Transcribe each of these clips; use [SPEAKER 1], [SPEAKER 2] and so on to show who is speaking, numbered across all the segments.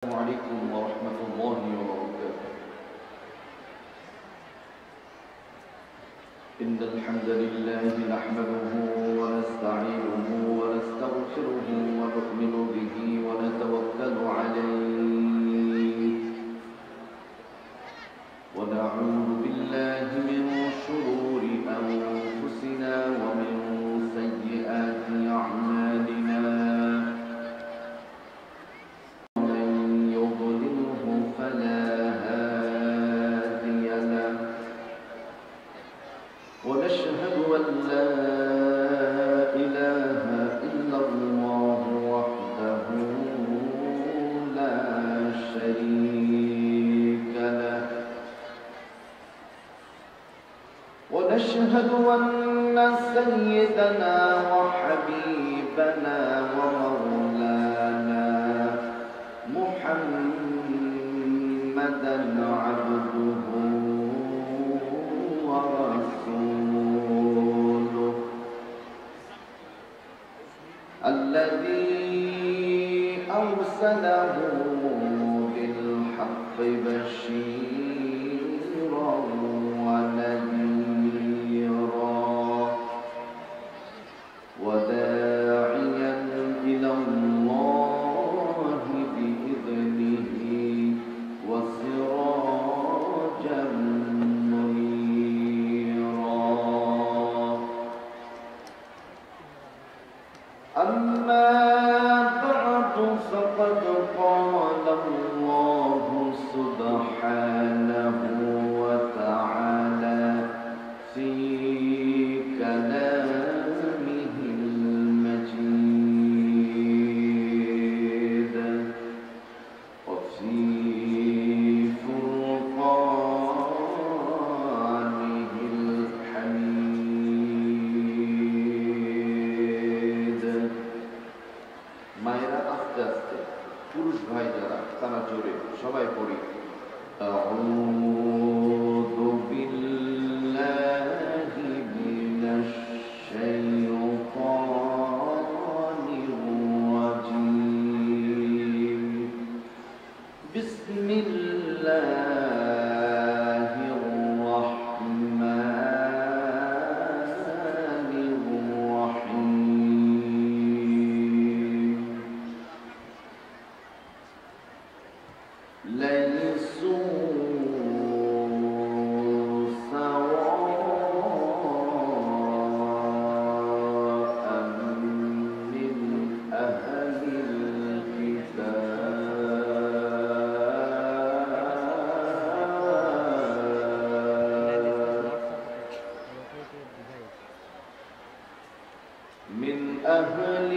[SPEAKER 1] السلام عليكم ورحمة الله وبركاته. إن الحمد لله نحمده ونستعينه ونستغفره ونؤمن به ونتوكل عليه ونعوذ بالله من شرور أنفسنا ومن سيئات أعمالنا. ونشهد أن لا إله إلا الله وحده لا شريك له، ونشهد أن سيدنا وحبيبنا ومولانا محمدا عبده ورسوله الذي أرسله بالحق بشيرا ونذيرا وداعيا إلى الله بإذنه وسراجا أما بعد فقد قال الله سبحانه وتعالى في كلامه المجيد وفي فرقانه الحميد। মায়েরা আস্তে আস্তে, পুরুষ ভাই যারা তারা জোরে সবাই পড়ি আউযু বিল্লাহি মিনাশ শাইতানির রাজীম। বিসমিল্লাহির রাহমানির রাহিম। ليسوا سواء من أهل الكتاب من أهل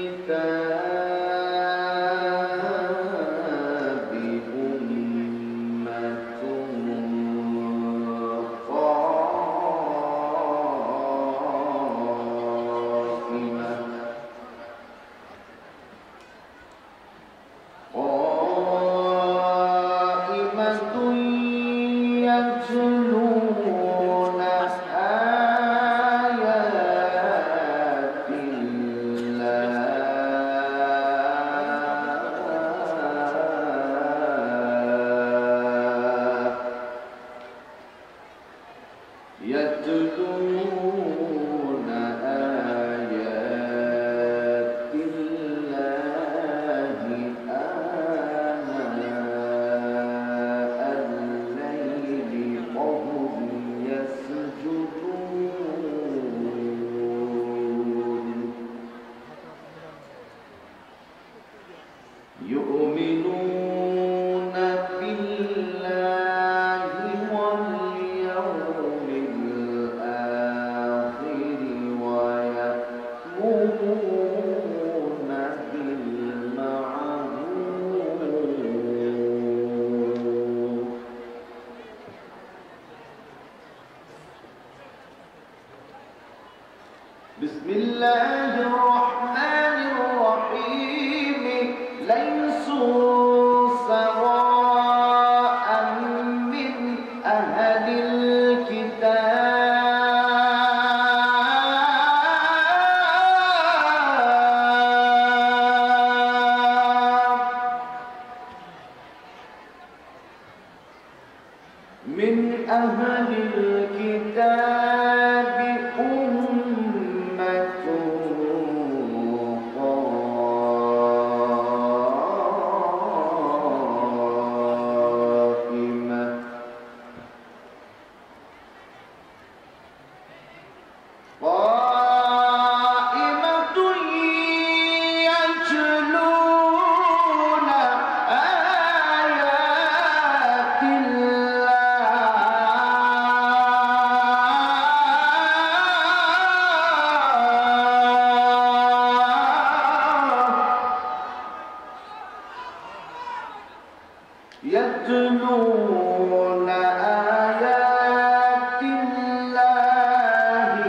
[SPEAKER 1] الكتاب أمة قائمة يتلون آيات يتلون آيات الله آناء الليل وهم يسجدون يؤمنون بالله واليوم الآخر ويأمرون بالمعروف. بسم الله الرحمن الرحيم. ليسوا من أهل الكتاب أمة يتلون آيات الله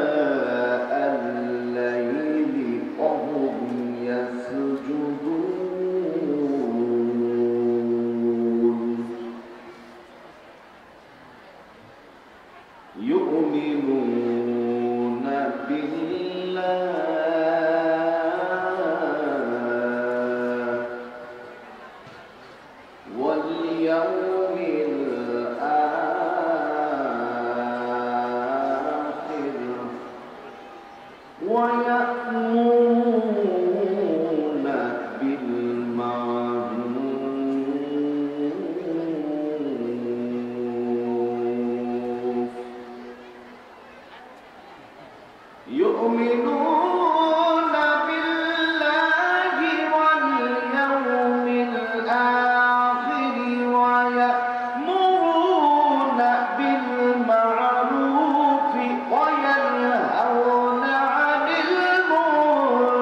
[SPEAKER 1] آناء الليل وهم يسجدون يؤمنون بالله واليوم الآخر ويأمرون بالمعروف يؤمنون بالله واليوم الآخر ويأمرون بالمعروف وينهون عن المنكر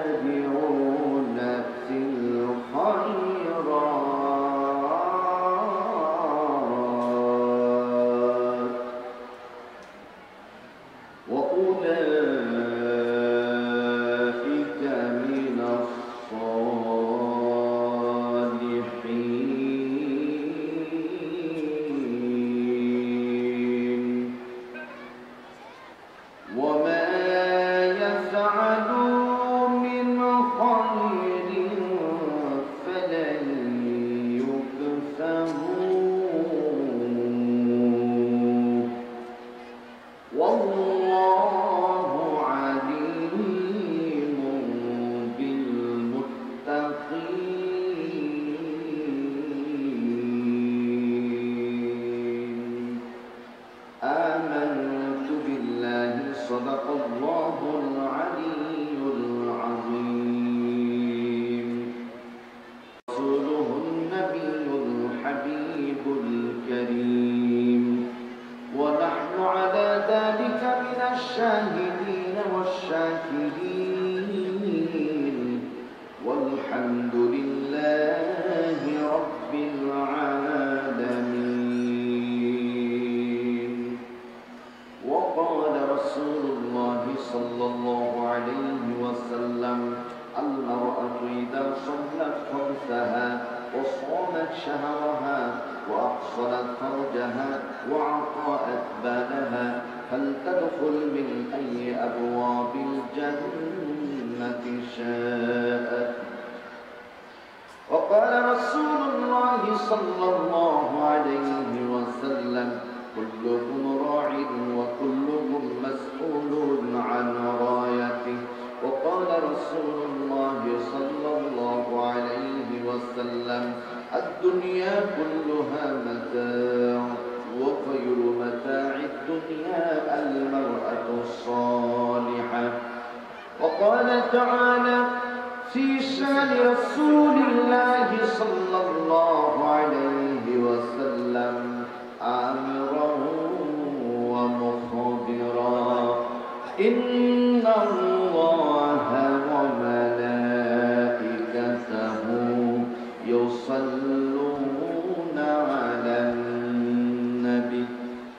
[SPEAKER 1] ويسارعون في الخيرات وأولئك من الصالحين وما يفعلوا من خير فلن يكفروا والله عليم بالمتقين آمنت بالله صدق الله العلي العظيم رسوله النبي الحبيب الكريم ونحن على ذلك من الشاهدين والشاكرين والحمد لله رب العالمين وقال رسول الله صلى الله عليه وسلم المرأة إذا صلت خمسها وصامت شهرها وأحصنت فرجها وعطاءت بالها فلتدخل من أي أبواب الجنة شاءت وقال رسول الله صلى الله عليه وسلم كلكم راع وكلكم مسؤول عن رايته وقال رسول الله صلى الله عليه وسلم الدنيا كلها متاع وخير متاع الدنيا المرأة الصالحة وقال تعالى في شان رسول الله صلى الله عليه وسلم آمرا ومخبرا إن الله وملائكته يصلون على النبي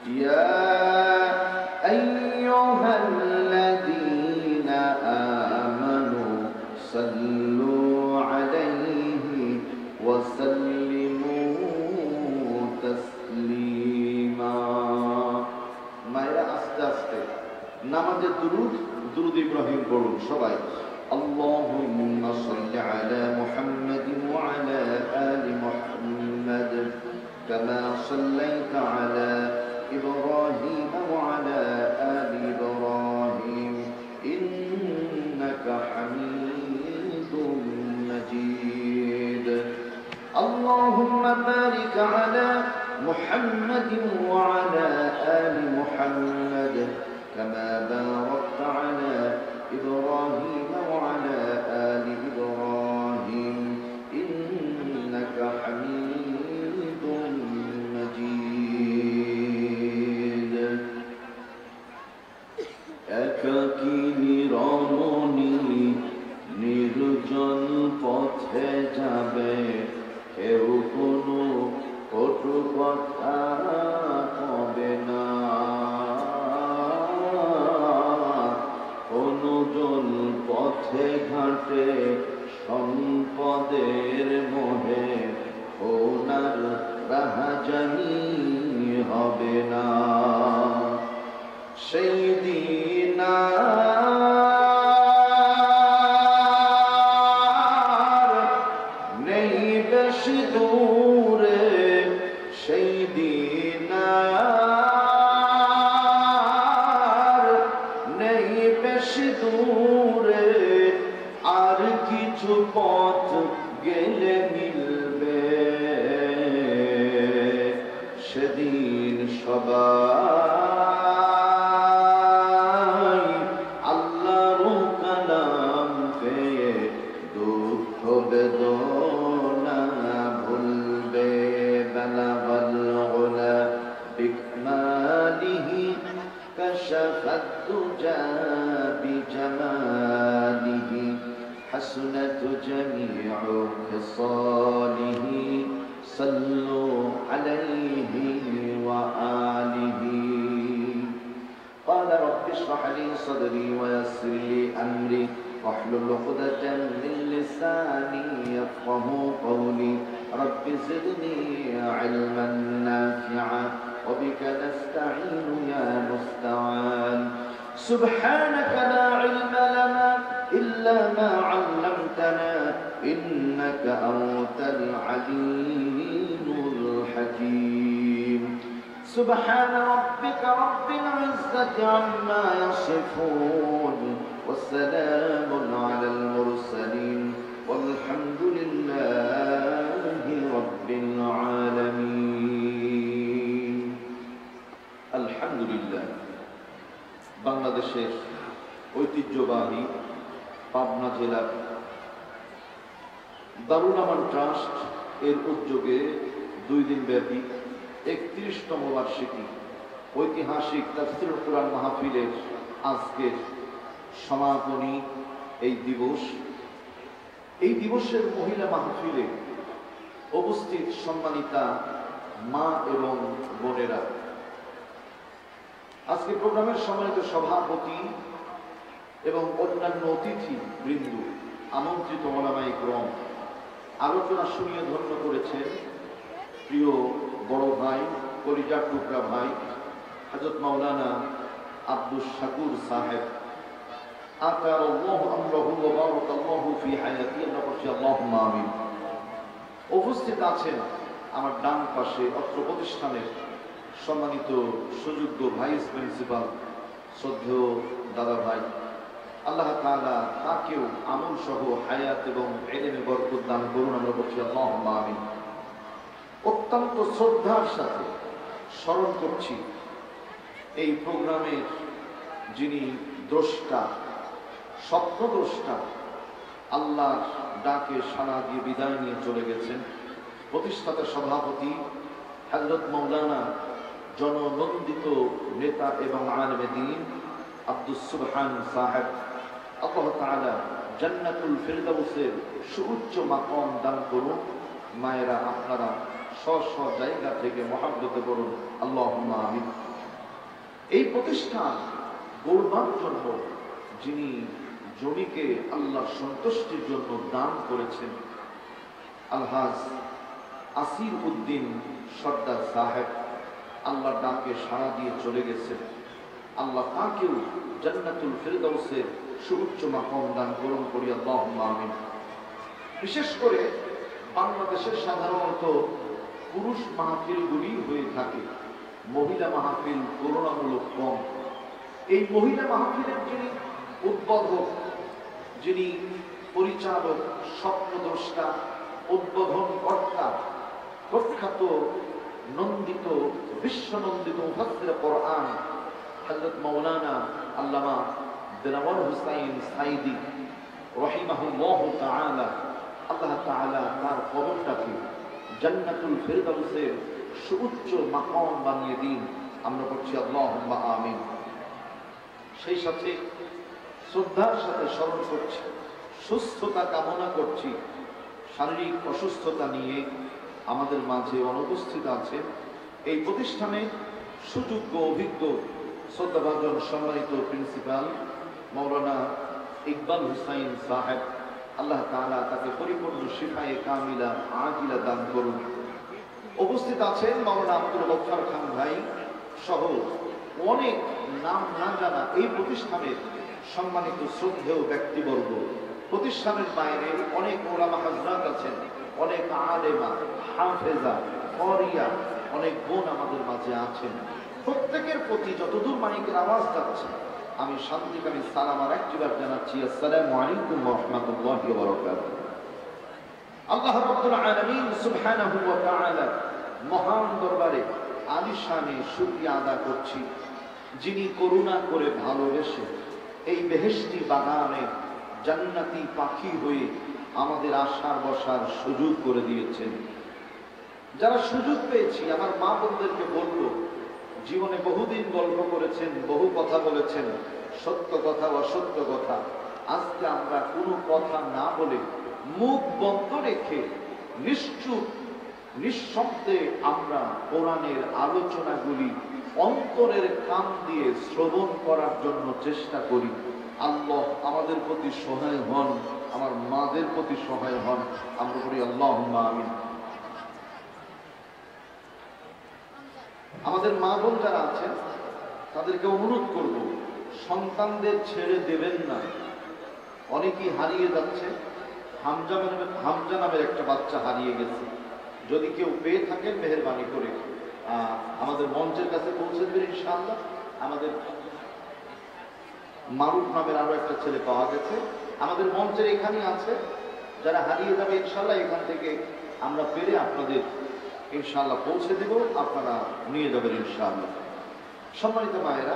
[SPEAKER 1] يا أيها الذين آمنوا صلوا عليه وسلموا পড়ুন সবাই। اللهم صل على محمد وعلى آل محمد كما صليت على إبراهيم وعلى آل إبراهيم إنك حميد مجيد. اللهم بارك على محمد وعلى آل محمد كما باركت على إبراهيم وعلى آل إبراهيم إنك حميد مجيد. একাকী রমণী নির্জন পথে যাবে, কেউ কোনো কটু কথা হবে না, অনুজন পথে ঘাটে সম্পদের মোহে ওনার রাহাজানি হবে না। সেই দিন নেই বেশি দূরে, সেই দিন নেই বেশি দূরে, আর কিছু পথ গেলে মিলবে, সেদিন সবাই আল্লাহর কালাম পেয়ে দুঃখ বেদনা ভুলবে। বালাগাল উলা বিকমালিহি কাশাফাত তুজা বিজামালিহি হাসনাত জামিউ খিসালিহি সাল্লু আলাইহি ওয়া আলিহি। قال رب اشرح لي صدري ويسر لي أمري واحلل عقدة من لساني يفقهوا قولي رب زدني علما نافعا وبك نستعين يا مستعان. سبحانك لا علم لنا إلا ما علمتنا إنك أنت العليم الحكيم. سبحان ربك رب العزة عما يصفون والسلام على المرسلين والحمد لله رب العالمين. الحمد لله. বাংলাদেশের ঐতিহ্যবাহী পাবনা জেলার দারুল আমান ট্রাস্ট এর উদ্যোগে 2 দিন ব্যাপী 31তম বার্ষিকী ঐতিহাসিক তাফসীরুল কুরআন মাহফিলের আজকের সমাপনী এই দিবস। এই দিবসের মহিলা মাহফিলে উপস্থিত সম্মানিতা মা এবং বোনেরা, আজকে প্রোগ্রামের সম্মানিত সভাপতি এবং অন্যান্য অতিথি বৃন্দ, আমন্ত্রিত ওলামায়ে ইকরাম, আলোচনা শুনিয়ে ধন্য করেছেন প্রিয় বড় ভাই, কলিজার টুকরা ভাই হযরত মাওলানা আব্দুস শাকুর সাহেব, আতারাল্লাহু আমরাহু ওয়া বারাকাল্লাহু ফি হায়াতিহি, আল্লাহুম্মা আমিন। উপস্থিত আছেন আমার ডান পাশে অত্র প্রতিষ্ঠানের সম্মানিত সুযোগ্য ভাইস প্রিন্সিপাল শ্রদ্ধেয় দাদা ভাই, আল্লাহ তাআলা তাকেও আমল সহ হায়াত এবং ইলমে বরকত দান করুন, আমরা বলছি আল্লাহুম্মা আমিন। অত্যন্ত শ্রদ্ধার সাথে স্মরণ করছি এই প্রোগ্রামের যিনি দ্রষ্টা, স্বপ্নদ্রষ্টা, আল্লাহর ডাকে সাড়া দিয়ে বিদায় নিয়ে চলে গেছেন প্রতিষ্ঠাতা সভাপতি হযরত মাওলানা জননন্দিত নেতা এবং আলেমে দ্বীন আব্দুস সুবহান সাহেব, আল্লাহ তাআলা জান্নাতুল ফিরদাউসের সুউচ্চ মাকাম দান করুন। মায়েরা আপনারা স্ব জায়গা থেকে মহব্বতে করুন আল্লাহুম্মা আমিন। এই প্রতিষ্ঠান গড়বার জন্য যিনি জমিকে আল্লাহর সন্তুষ্টির জন্য দান করেছেন, আলহাজ আসির উদ্দিন সর্দার সাহেব, আল্লাহর ডাকে সাড়া দিয়ে চলে গেছেন। আল্লাহ তাকেও জান্নাতুল ফিরদাউসের সুউচ্চ মাকাম দান করুন করি আল্লাহুম্মা আমিন। বিশেষ করে বাংলাদেশের সাধারণত পুরুষ মাহফিলগুলি হয়ে থাকে, মহিলা মাহফিল তুলনামূলক কম। এই মহিলা মাহফিলের যিনি উদ্বোধক, যিনি পরিচালক, স্বপ্নদ্রষ্টা, উদ্বোধন কর্তা, প্রখ্যাত নন্দিত বিশ্বনন্দিত মুফাসসির কোরআন হযরত মাওলানা আল্লামা দেলাওয়ার হুসাইন সাইদি রাহিমাহুল্লাহু তাআলা, আল্লাহ তাআলা তার কবরটাকে জান্নাতুল ফিরদাউসের সুউচ্চ মাকাম বানিয়ে দিন। আমরা বলছি আল্লাহুম্মা আমিন। সেই সাথে শ্রদ্ধার সাথে স্মরণ করছি, সুস্থতা কামনা করছি। শারীরিক অসুস্থতা নিয়ে আমাদের মাঝে অনুপস্থিত আছেন এই প্রতিষ্ঠানে সুযোগ্য অভিজ্ঞ শ্রদ্ধাভাজন সম্মানিত প্রিন্সিপাল মাওলানা ইকবাল হুসাইন সাহেব, আল্লাহ তাআলা তাকে পরিপূর্ণ শিফায়ে কামিলা আজিলা দান করুন। উপস্থিত আছেন মাওলানা আব্দুল গফফার খান ভাই সহ অনেক নাম না জানা এই প্রতিষ্ঠানের সম্মানিত শ্রদ্ধেয় ব্যক্তিবর্গ। প্রতিষ্ঠানের বাইরে অনেক ওলামা হযরত আছেন, অনেক আলেমা, হাফেজা, করিয়া, অনেক বোন আমাদের মাঝে আছেন। প্রত্যেকের প্রতি যতদূর মাইকের আওয়াজ যাচ্ছে আমি শান্তিকামী সালাম আর একটিবার জানাচ্ছি, আসসালামু আলাইকুম ওয়া রাহমাতুল্লাহি ওয়া বারাকাতুহু। আল্লাহ রাব্বুল আলামিন সুবহানাহু ওয়া তাআলা মহান দরবারে আলিশানে শুকরিয়া আদা করছি, যিনি করুণা করে ভালোবেসে এই বেহেশতি বাগানে জান্নাতি পাখি হয়ে আমাদের আসার বসার সুযোগ করে দিয়েছেন। যারা সুযোগ পেয়েছি আমার মা বোনদেরকে বলবো, জীবনে বহুদিন গল্প করেছেন, বহু কথা বলেছেন, সত্য কথা অসত্য কথা। আজকে আমরা কোনো কথা না বলে মুখ বন্ধ রেখে নিশ্চুপ নিঃশব্দে আমরা কোরআনের আলোচনাগুলি অন্তরের কান দিয়ে শ্রবণ করার জন্য চেষ্টা করি। আল্লাহ আমাদের প্রতি সহায় হন, আমার মাদের প্রতি সহায় হন। আমরা বলি আল্লাহুম্মা আমিন। আমাদের মা বোন যারা আছেন তাদেরকে অনুরোধ করব, সন্তানদের ছেড়ে দেবেন না। অনেকেই হারিয়ে যাচ্ছে। হামজা নামের একটা বাচ্চা হারিয়ে গেছে। যদি কেউ পেয়ে থাকেন মেহেরবানি করে আমাদের মঞ্চের কাছে পৌঁছে দেবেন ইনশাআল্লাহ। আমাদের মারুফ নামের আরো একটা ছেলে পাওয়া গেছে, আমাদের মঞ্চের এখানে আছে। যারা হারিয়ে যাবে ইনশাআল্লাহ এখান থেকে আমরা পেরে আপনাদের ইনশাআল্লাহ পৌঁছে দেব, আপনারা নিয়ে যাবেন ইনশাআল্লাহ। সম্মানিত মায়েরা,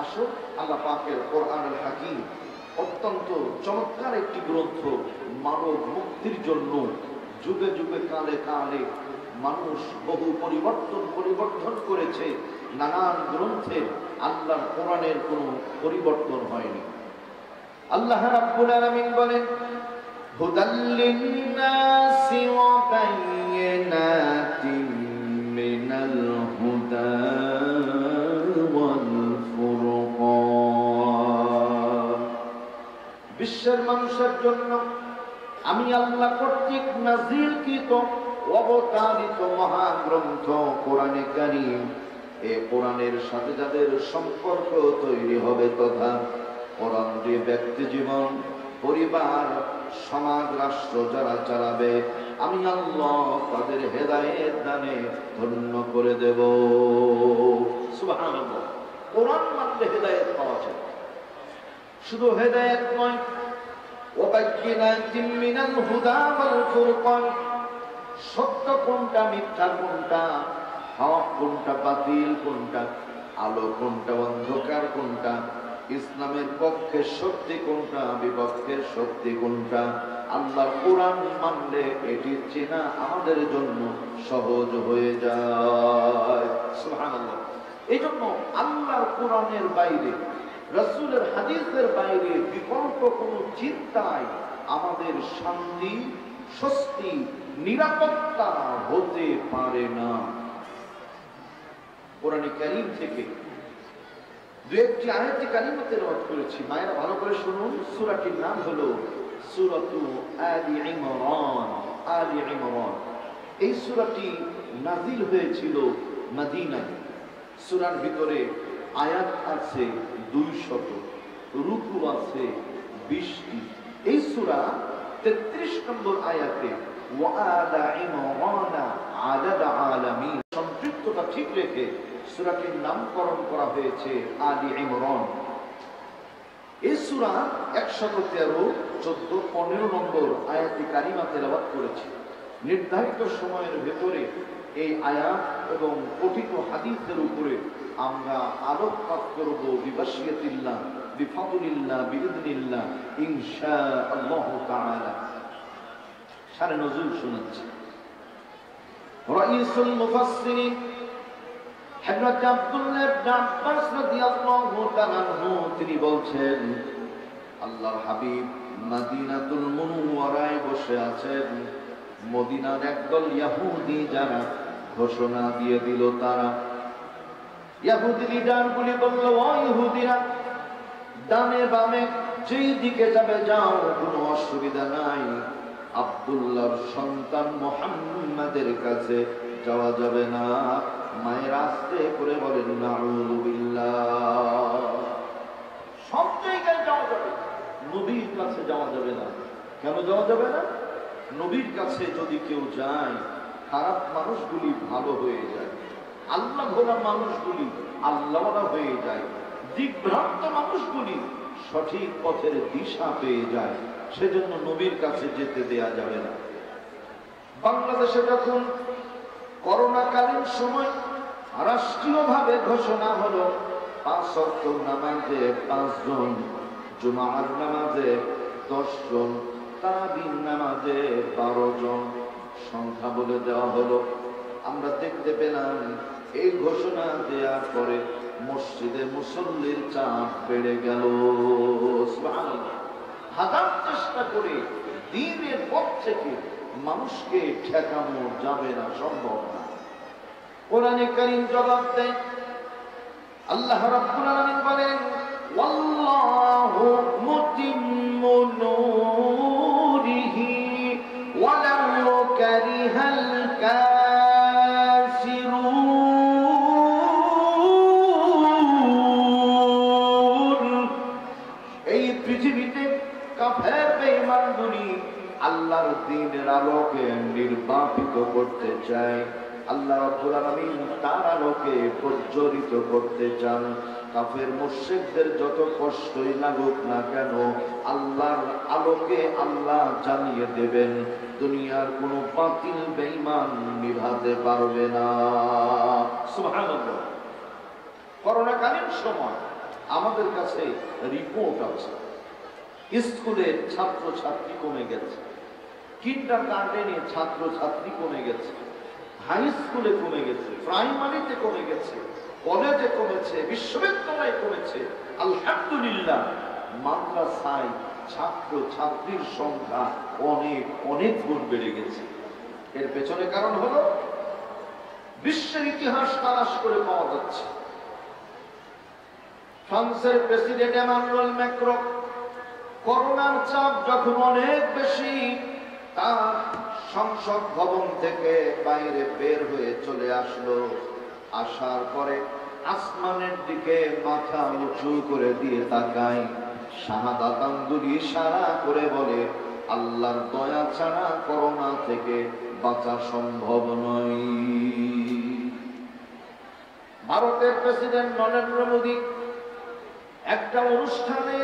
[SPEAKER 1] আসো আল্লাহ পাকের কোরআনুল হাকিম অত্যন্ত চমৎকার একটি গ্রন্থ। মানব মুক্তির জন্য যুগে যুগে কালে কালে মানুষ বহু পরিবর্তন করেছে। নানান গ্রন্থের আল্লাহর কোরআনের কোনো পরিবর্তন হয়নি। আল্লাহ রাব্বুল আলামিন বলেন, হুদাল লিন-নাসি ওয়া বায়িনাতিন মিনাল হুদা ওয়াল ফুরকান। বিশ্বের মানুষের জন্য আমি আল্লাহ কর্তৃক নাযিলকৃত অবতারিত মহাগ্রন্থ কোরআনে কারীম। এই কোরআনের সাথে যাদের সম্পর্ক তৈরি হবে তথা কোরআন দিয়ে ব্যক্তি জীবন, পরিবার, সমাজ, রাষ্ট্র যারা চালাবে আমি আল্লাহ তাদের হেদায়েত দানে ধন্য করে দেব। সুবহানাল্লাহ। কোরআন মানলে হেদায়েত পাওয়া যায়। শুধু হেদায়েত নয়, ওয়াবায়্যিনাতিন মিনাল হুদা ওয়াল ফুরকান। সত্য কোনটা, মিথ্যা কোনটা, হক কোনটা, বাতিল কোনটা, আলো কোনটা, অন্ধকার কোনটা, ইসলামের পক্ষে শক্তি কোনটা, বিপক্ষের শক্তি কোনটা, আল্লাহর কোরআন মানলে এটি চেনা আমাদের জন্য সহজ হয়ে যায়। সুবহানাল্লাহ। এই জন্য আল্লাহর কোরআনের বাইরে, রাসূলের হাদিসের বাইরে বিকল্প কোনো চিন্তায় আমাদের শান্তি, স্বস্তি, নিরাপত্তা হতে পারে না। কোরআনে কারীম থেকে দু একটি আয়াতে কারিমা তেলাওয়াত করেছি, মায়েরা ভালো করে শুনুন। সূরাটির নাম হলো সূরাতু আলি ইমরান। আলি ইমরান এই সূরাটি নাযিল হয়েছিল মদিনায়। সূরার ভিতরে আয়াত আছে 200, রুকু আছে 20টি। এই সূরা 33 নম্বর আয়াতে ওয়ালা ইমরানা আলাল আলামিন সম্পৃক্ততা ঠিক রেখে সূরাটির নামকরণ করা হয়েছে আলী ইমরান। এই সূরা 113, 14, 15 নম্বর আয়াতে কারিমা তেলাওয়াত করেছে। নির্ধারিত সময়ের ভেতরে এই আয়াত এবং পঠিত হাদিসের উপরে আমরা আলোকপাত করব বিবাশিয়াতিল্লাহ বিফাদলিল্লাহ বিইذنিল্লাহ ইনশাআল্লাহ তাআলা। শানে নজুল শোনাচ্ছি। রাইসুল মুফাসসিরিন হযরত আব্দুল্লাহ ইবনে আব্বাস রাদিয়াল্লাহু তাআলা আনহু তিনি বলছেন, আল্লাহর হাবিব মদিনাতুল মুনওয়ারায় বসে আছেন। মদিনার একদল ইহুদি যারা ঘোষণা দিয়ে দিল, তারা ইহুদি লিডারগুলি বলল, ও ইহুদিরা, ডানে বামে যেই দিকে যাবে যাও, কোনো অসুবিধা নাই। আব্দুল্লাহর সন্তান মুহাম্মাদের কাছে যাওয়া যাবে না। মায়ের আস্তে করে বলেন নাউযু বিল্লাহ। সব জায়গায় যাওয়া যাবে, নবীর কাছে যাওয়া যাবে না। কেন যাওয়া যাবে না? নবীর কাছে যদি কেউ যায়, খারাপ মানুষগুলি ভালো হয়ে যায়, আল্লাহ ভোলা মানুষগুলি আল্লাহওয়ালা হয়ে যায়, দিকভ্রান্ত মানুষগুলি সঠিক পথের দিশা পেয়ে যায়। সেজন্য নবীর কাছে যেতে দেয়া যাবে না। বাংলাদেশে যখন করোনাকালীন সময় রাষ্ট্রীয়ভাবে ঘোষণা হলো 5 ওয়াক্ত নামাজে 5 জন, জুমার নামাজে 10 জন, তারাবির নামাজে 12 জন সংখ্যা বলে দেওয়া হলো। আমরা দেখতে পেলাম এই ঘোষণা দেওয়ার পরে মসজিদে মুসল্লির চাপ বেড়ে গেল। সুবহানাল্লাহ। হাজার চেষ্টা করে দ্বীনের পথ থেকে মানুষকে ঠেকানো যাবে না, সম্ভব না। কোরআনে কারীম জবাব দেয়, আল্লাহ রাব্বুল আলামিন বলেন, ওয়াল্লাহু মুতিম্মু নূরিহি ওয়ালাউ কারিহাল কাফিরুন। এই পৃথিবীতে কাফের বেঈমানগুলি আল্লাহর দ্বীনের আলোকে নির্বাপিত করতে চায়। আল্লাহ রাব্বুল আলামিন তার আলোকে প্রজ্বলিত করতে চান। কাফের মুশরিকদের যত কষ্টই লাগুক না কেন, আল্লাহর আলোকে আল্লাহ জানিয়ে দেবেন। দুনিয়ার কোনো বাতিল বেঈমান নিভাতে পারবে না। সুবহানাল্লাহ। করোনাকালীন সময় আমাদের কাছে রিপোর্ট আছে, স্কুলের ছাত্রছাত্রী কমে গেছে, কিন্ডারগার্টেনে ছাত্রছাত্রী কমে গেছে, হাই স্কুলে কমে গেছে, প্রাইমারিতে কমে গেছে, কলেজে কমেছে, বিশ্ববিদ্যালয়ে কমেছে। আলহামদুলিল্লাহ, মাদ্রাসায় ছাত্রছাত্রীর সংখ্যা অনেক অনেক গুণ বেড়ে গেছে। এর পেছনে কারণ হলো বিশ্বের ইতিহাস তালাশ করে পাওয়া যাচ্ছে। ফ্রান্সের প্রেসিডেন্ট এমানুয়েল ম্যাক্রন করোনার চাপ যখন অনেক বেশি, তার সংসদ ভবন থেকে বাইরে বের হয়ে চলে আসলো। আসার পরে আসমানের দিকে মাথা উঁচু করে দিয়ে তাকায়, শাহাদাত আঙ্গুল ইশারা করে বলে, আল্লাহর দয়া ছাড়া করোনা থেকে বাঁচা সম্ভব নয়। ভারতের প্রেসিডেন্ট নরেন্দ্র মোদী একটা অনুষ্ঠানে,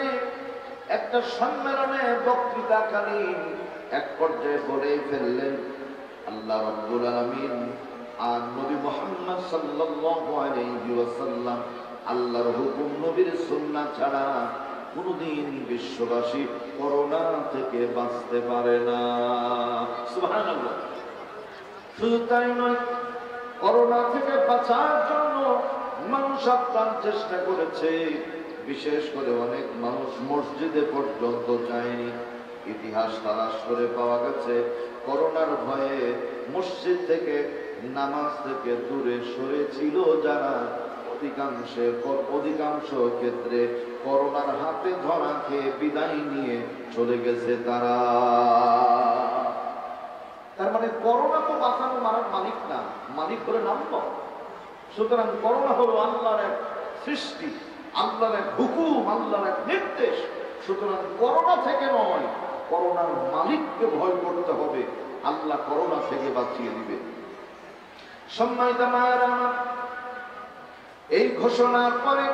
[SPEAKER 1] একটা সম্মেলনে বক্তৃতাকালীন এক পর্যায়ে বলে ফেললেন, আল্লাহ রাব্বুল আলামিন আর নবী মুহাম্মদ সাল্লাল্লাহু আলাইহি ওয়াসাল্লাম আল্লাহর হুকুম, নবীর সুন্নাহ ছাড়া কোনদিন বিশ্ববাসী করোনা থেকে বাঁচতে পারে না। সুবহানাল্লাহ। শুধু তাই নয়, করোনা থেকে বাঁচার জন্য মানুষ আপ্রাণ চেষ্টা করেছে। বিশেষ করে অনেক মানুষ মসজিদে পর্যন্ত যায়নি। ইতিহাস তালাশ করে পাওয়া গেছে, করোনার ভয়ে মসজিদ থেকে, নামাজ থেকে দূরে সরে ছিল যারা, অধিকাংশ ক্ষেত্রে করোনার হাতে ধরা খেয়ে বিদায় নিয়ে চলে গেছে তারা। তার মানে করোনা তো বাঁচানো মারার মালিক না, মালিক হলো আল্লাহ। সুতরাং করোনা হলো আল্লাহর এক সৃষ্টি, আল্লাহর এক হুকুম, আল্লাহর এক নির্দেশ। সুতরাং করোনা থেকে নয়, করোনার মালিককে ভয় করতে হবে, আল্লাহ করোনা থেকে বাঁচিয়ে দিবে। সম্মানিত মায়েরা আমার, এই ঘোষণার পরে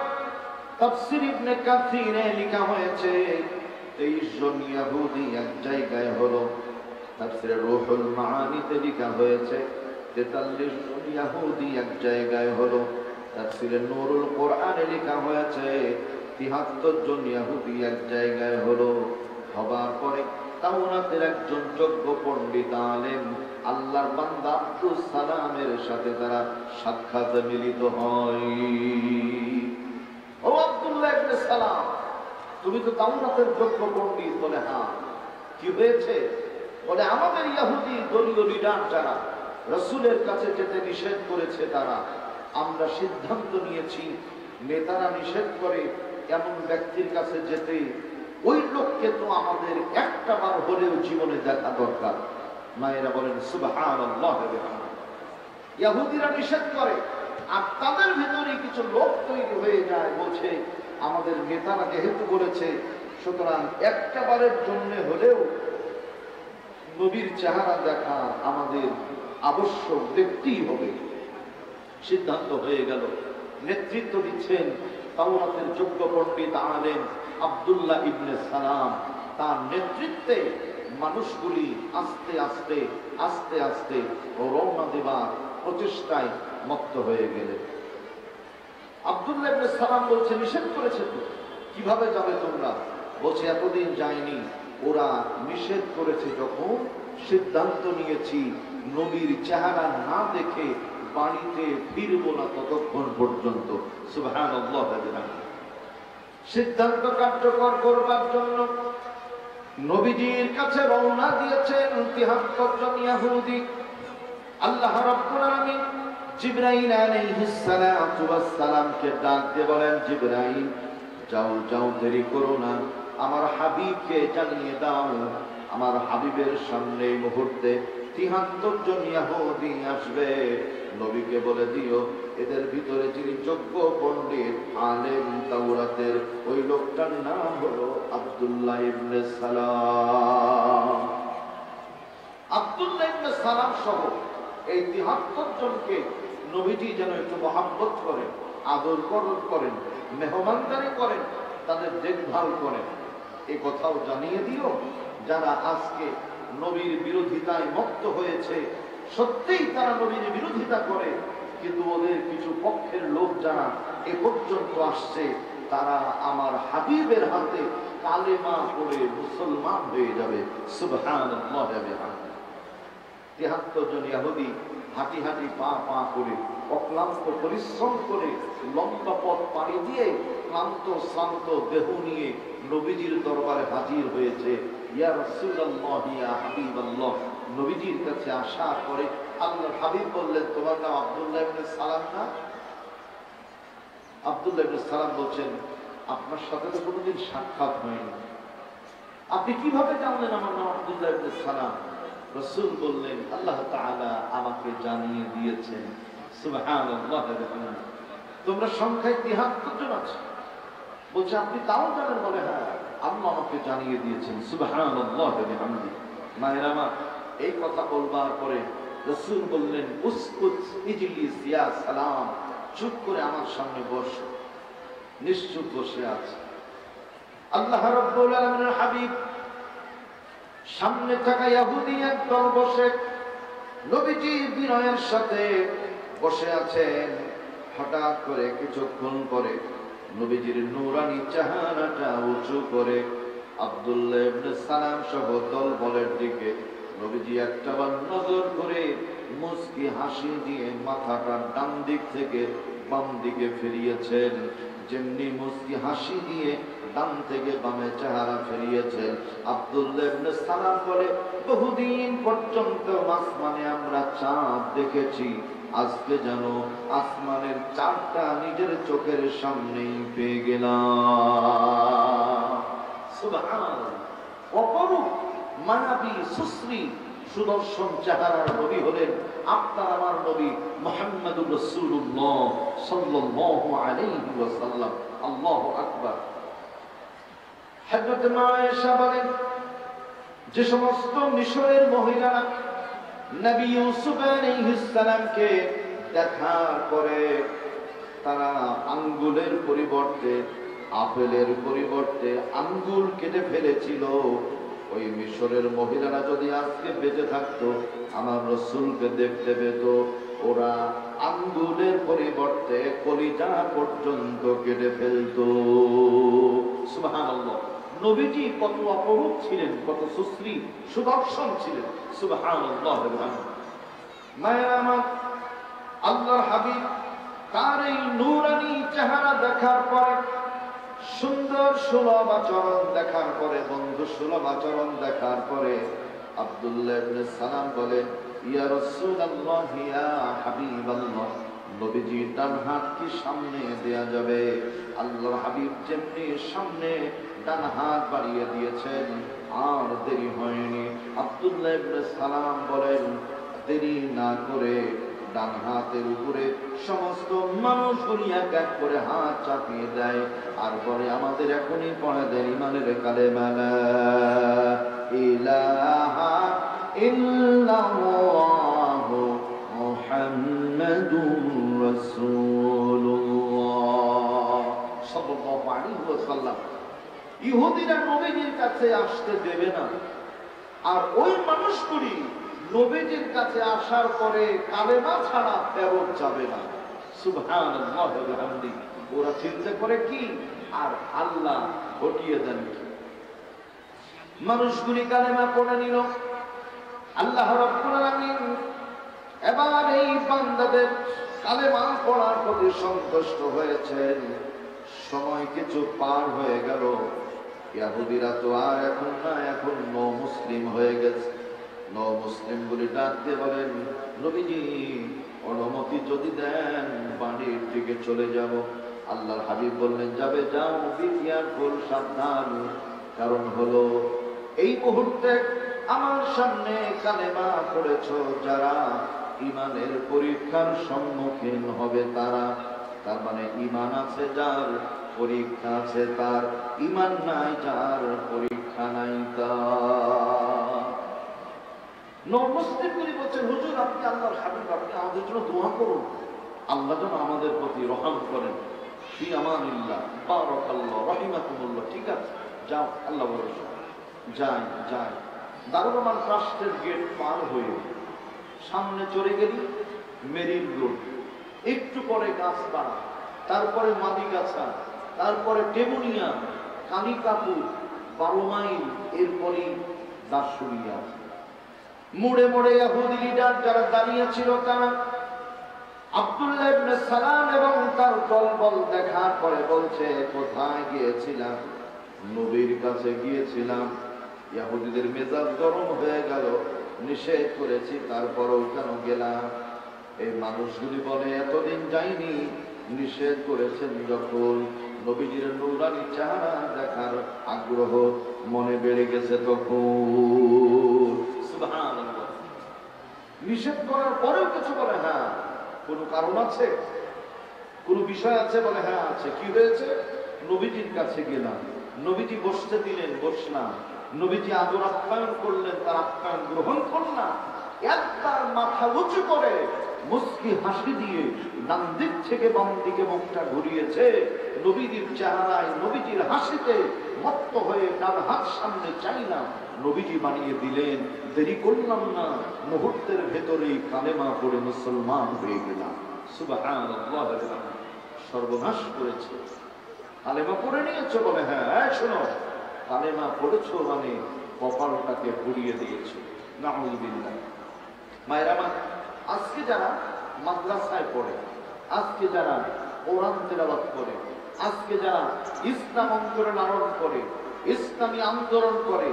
[SPEAKER 1] তাফসীর ইবনে কাসিরে লেখা হয়েছে 23 জন ইহুদি এক জায়গায় হলো। তাফসীরে রূহুল মাআনিতে লেখা হয়েছে 43 জন ইহুদি এক জায়গায় হলো। তাফসীরে নূরুল কোরআনে লেখা হয়েছে 73 জন ইহুদি এক জায়গায় হলো। হবার পরে তাওরাতের একজন যোগ্য পণ্ডিত আলেম আল্লাহর বান্দা আব্দুস সালামের সাথে তারা সাক্ষাতে মিলিত হয়। ও আব্দুল্লাহ ইবনে সালাম, তুমি তো তাওরাতের যোগ্য পণ্ডিত। বলে হ্যাঁ। কি হয়েছে? বলে আমাদের ইহুদি দলীয় লিডার যারা রাসূলের কাছে যেতে নিষেধ করেছে, তারা আমরা সিদ্ধান্ত নিয়েছি নেতারা নিষেধ করে এমন ব্যক্তির কাছে যেতে, ওই লোককে তো আমাদের একটা বার হলেও জীবনে দেখা দরকার। মায়েরা বলেন সুবহানাল্লাহ। ইহুদিরা নিষেধ করে আর তাদের ভিতরে কিছু লোক তৈরি হয়ে যায়, বলছে আমাদের নেতারা যেহেতু বলেছে, সুতরাং একটা বারের জন্য হলেও নবীর চেহারা দেখা আমাদের আবশ্যক, দেখতেই হবে। সিদ্ধান্ত হয়ে গেল। নেতৃত্ব দিচ্ছেন তাওরাতের যোগ্য পণ্ডিত আলেম আব্দুল্লাহ ইবনে সালাম। তার নেতৃত্বে মানুষগুলি আস্তে আস্তে আস্তে আস্তে রওনা দেবার প্রচেষ্টায় মত্ত হয়ে গেলেন। আব্দুল্লাহ ইবনে সালাম বলছে নিষেধ করেছে তো, কিভাবে যাবে তোমরা? বলছে এতদিন যায়নি, ওরা নিষেধ করেছে যখন সিদ্ধান্ত নিয়েছি নবীর চেহারা না দেখে বাড়িতে ফিরবো না ততক্ষণ পর্যন্ত। সুবহানাল্লাহ। সিদ্ধান্ত কার্যকর করবার জন্য নবীজির কাছে রওনা দিয়েছেন 73 জন ইহুদি। আল্লাহ রাব্বুল আলামিন জিবরাইল আলাইহিস সালাতু ওয়াস সালামকে ডাক দিয়ে বলেন, জিবরাইল যাও যাও, দেরি করো না, আমার হাবিবকে জানিয়ে দাও আমার হাবিবের সামনে এই মুহূর্তে 73 জন ইহুদি আসবে। নবীকে বলে দিও এদের ভিতরে যিনি যোগ্য পণ্ডিত আলেম তাওরাতের, ওই লোকটার নাম হলো আব্দুল্লাহ ইবনে সালাম। আব্দুল্লাহ ইবনে সালাম সহ এই 73 জনকে নবীজি যেন একটু মহব্বত করেন, আদর করেন, মেহমানদারি করেন, তাদের দেখভাল করেন। এই কথাও জানিয়ে দিও যারা আজকে নবীর বিরোধিতায় মত্ত হয়েছে, সত্যিই তারা নবীর বিরোধিতা করে, কিন্তু ওদের কিছু পক্ষের লোক যারা এ পর্যন্ত আসছে, তারা আমার হাবিবের হাতে কালেমা পড়ে মুসলমান হয়ে যাবে। সুবহানাল্লাহ। 73 জন ইহুদি হাঁটি হাঁটি পা পা করে অক্লান্ত পরিশ্রম করে লম্বা পথ পাড়ি দিয়ে ক্লান্ত শ্রান্ত দেহ নিয়ে নবীজির দরবারে হাজির হয়েছে। ইয়া রাসূলুল্লাহ, ইয়া হাবিবাল্লাহ। নবীজির কাছে আসার পরে আল্লাহর হাবিব বললেন, তোমার নাম আব্দুল্লাহ ইবনে সালাম না? আব্দুল্লাহ ইবনে সালাম বলছেন, আপনার সাথে তো কোনোদিন সাক্ষাৎ হয়নি, আপনি কিভাবে জানলেন আমার নাম আব্দুল্লাহ ইবনে সালাম? রাসূল বললেন, আল্লাহ তাআলা আমাকে জানিয়ে দিয়েছেন। সুবহানাল্লাহ। তোমরা সংখ্যায় 73 জন আছো। বলছে আপনি তাও জানেন? বলে হ্যাঁ, আল্লাহ আমাকে জানিয়ে দিয়েছেন। সুবহানাল্লাহ। মায়েরা আমার, এই কথা বলবার পরে রাসূল বললেন, উসকুত ইজলিস ইয়া সালাম, চুপ করে আমার সামনে বস। নিশ্চুপ বসে আছে। আল্লাহ রাব্বুল আলামিনের হাবিব সামনে থাকা ইহুদি একদল বসে নবীজি বিনয়ের সাথে বসে আছেন। হঠাৎ করে কিছুক্ষণ পরে নবীজির নূরানি চেহারাটা উঁচু করে আব্দুল্লাহ ইবনে সালাম সহ দল বলের দিকে নবীজি একটাবার নজর করে মুস্কি হাসি দিয়ে মাথাটা ডান দিক থেকে বাম দিকে ফিরিয়েছেন। যেমনি মুস্কি হাসি দিয়ে ডান থেকে বামে চেহারা ফিরিয়েছেন, আব্দুল্লাহ ইবনে সালাম বলে, বহুদিন পর্যন্ত আসমানে আমরা চাঁদ দেখেছি, আজকে যেন আসমানের চাঁদটা নিজের চোখের সামনেই পেয়ে গেলাম। সুবহানাল্লাহ। অপরূপ মায়াবী সুশ্রী সুদর্শন চেহারার নবী হলেন আপনার আমার নবী মুহাম্মদুর রাসূলুল্লাহ সাল্লাল্লাহু আলাইহি ওয়াসাল্লাম। আল্লাহু আকবার। হযরত মা আয়েশা বলেন, যে সমস্ত মিশরের মহিলারা নবী ইউসুফ আলাইহিস সালামকে দেখার পরে তারা আঙ্গুলের পরিবর্তে আপেলের পরিবর্তে আঙ্গুল কেটে ফেলেছিল, ওই মিশরের মহিলারা যদি আজকে বেঁচে থাকতো আমার রাসূলকে দেখতে পেত, ওরা আঙ্গুলের পরিবর্তে কলিজা পর্যন্ত কেটে ফেলতো। সুবহানাল্লাহ। নবীজি কত অপরূপ ছিলেন, কত সুশ্রী সুদর্শন ছিলেন। সুবহানাল্লাহ। মায়ের আমার, আল্লাহর হাবিব তার এই নূরানী চেহারা দেখার পরে, সুন্দর সুলভ আচরণ দেখার পরে, বন্ধু সুলভ আচরণ দেখার পরে আব্দুল্লাহ ইবনে সালাম বলেন, ইয়া রাসূলুল্লাহ ইয়া হাবিবাল্লাহ, নবীজির ডান হাত কি সামনে দেয়া যাবে? আল্লাহর হাবিব যেমনি সামনে ডান হাত বাড়িয়ে দিয়েছেন, আর দেরি হয়নি। আব্দুল্লাহ ইবনে সালাম বলেন, দেরি না করে ডান হাতের উপরে সমস্ত মানুষগুলি এক এক করে হাত চাপিয়ে দেয়, আর পরে আমাদের এখনই পড়ে দেয় ইমানের কালেমা লা ইলাহা ইল্লাল্লাহু মুহাম্মাদুর রাসূলুল্লাহ সাল্লাল্লাহু আলাইহি ওয়াসাল্লাম। ইহুদিরা নবীজির কাছে আসতে দেবে না, আর ওই মানুষগুলি নবীজির কাছে আসার পরে কালেমা ছাড়া ফেরত যাবে না। সুবহানাল্লাহ ওয়া বিহামদিহি। ওরা চিন্তা করে কি, আর আল্লাহ ঘটিয়ে দেন কি? মানুষগুলি কালেমা পড়ে নিল। আল্লাহ রাব্বুল আলামিন এবার এই বান্দাদের কালেমা পড়ার প্রতি সন্তুষ্ট হয়েছেন। সময় কিছু পার হয়ে গেল, ইহুদিরা তো আর এখন না, এখন নো মুসলিম হয়ে গেছে। মুসলিমগুলি ডাক দিয়ে বলেন, নবীজি অনুমতি যদি দেন বাড়ির দিকে চলে যাব। আল্লাহর হাবিব বললেন, যাবে যাও, বি কেয়ারফুল, সাবধান। কারণ হলো এই মুহূর্তে আমার সামনে কালেমা পড়েছো যারা ইমানের পরীক্ষার সম্মুখীন হবে তারা, তার মানে ইমান আছে যার, পরীক্ষা আছে তার, ইমান নাই যার, পরীক্ষা নাই তার। নমস্তেগুলি বলছেন, হুজুর আপনি আল্লাহর হাবিব, আপনি আমাদের জন্য দোয়া করুন, আল্লাহ যেন আমাদের প্রতি রহম করেন। ফি আমানিল্লাহ, বারাকাল্লাহ, রাহিমাকুমুল্লাহ। ঠিক আছে, যাও, আল্লাহ ভরসা। যাই যাই দারুল আমান ট্রাস্টের গেট পার হয়ে সামনে চলে গেলি মেরিন রোড, একটু পরে গাছপাড়া, তারপরে মাদিগাছা, তারপরে টেমুনিয়া, কানিকাপুর, 12 মাইল, এরপরে দাসুরিয়া। মোড়ে মোড়ে ইহুদি লিডার যারা দাঁড়িয়ে ছিল তারা আব্দুল্লাহ ইবনে সালাম এবং তার দলবল দেখার পরে বলছে, কোথায় গিয়েছিলাম? নবীর কাছে গিয়েছিলাম। ইহুদিদের মেজাজ গরম হয়ে গেল, নিষেধ করেছি তারপরেও কেন গেলাম? এই মানুষগুলি বলে, এতদিন যাইনি, নিষেধ করেছেন যখন, নবীজির নূরানী চেহারা দেখার আগ্রহ মনে বেড়ে গেছে তখন। সুবহানাল্লাহ। নিষেধ করার পরেও কিছু বলে, হ্যাঁ কোনো কারণ আছে, কোনো বিষয় আছে? বলে হ্যাঁ আছে। কি হয়েছে? নবীজির কাছে গেলাম, নবীজি বসতে দিলেন, বসলাম, নবীজি আদর আপ্যায়ন করলেন, তার আপ্যায়ন গ্রহণ করলাম। একবার মাথা উঁচু করে মুস্কি হাসি দিয়ে ডান দিক থেকে বাম দিকে মুখটা ঘুরিয়েছে, নবীজির চেহারায়, নবীজির হাসিতে মত্ত হয়ে ডান হাত সামনে চাইলাম, নবীজি বানিয়ে দিলেন। দেরি করলাম না, মুহূর্তের ভেতরেই কালেমা পড়ে মুসলমান হয়ে গেলাম। সুবহানাল্লাহ। সর্বনাশ করেছে। কালেমা পড়ে নিয়েছো? বলে হ্যাঁ। শোনো, কালেমা পড়েছো মানে কপালটাকে পুড়িয়ে দিয়েছো। নাউযুবিল্লাহ। মায়েরা আমার, আজকে যারা মাদ্রাসায় পড়ে, আজকে যারা কোরআন তেলাওয়াত করে, আজকে যারা ইসলাম অন্তরে লালন করে, ইসলামী আন্দোলন করে,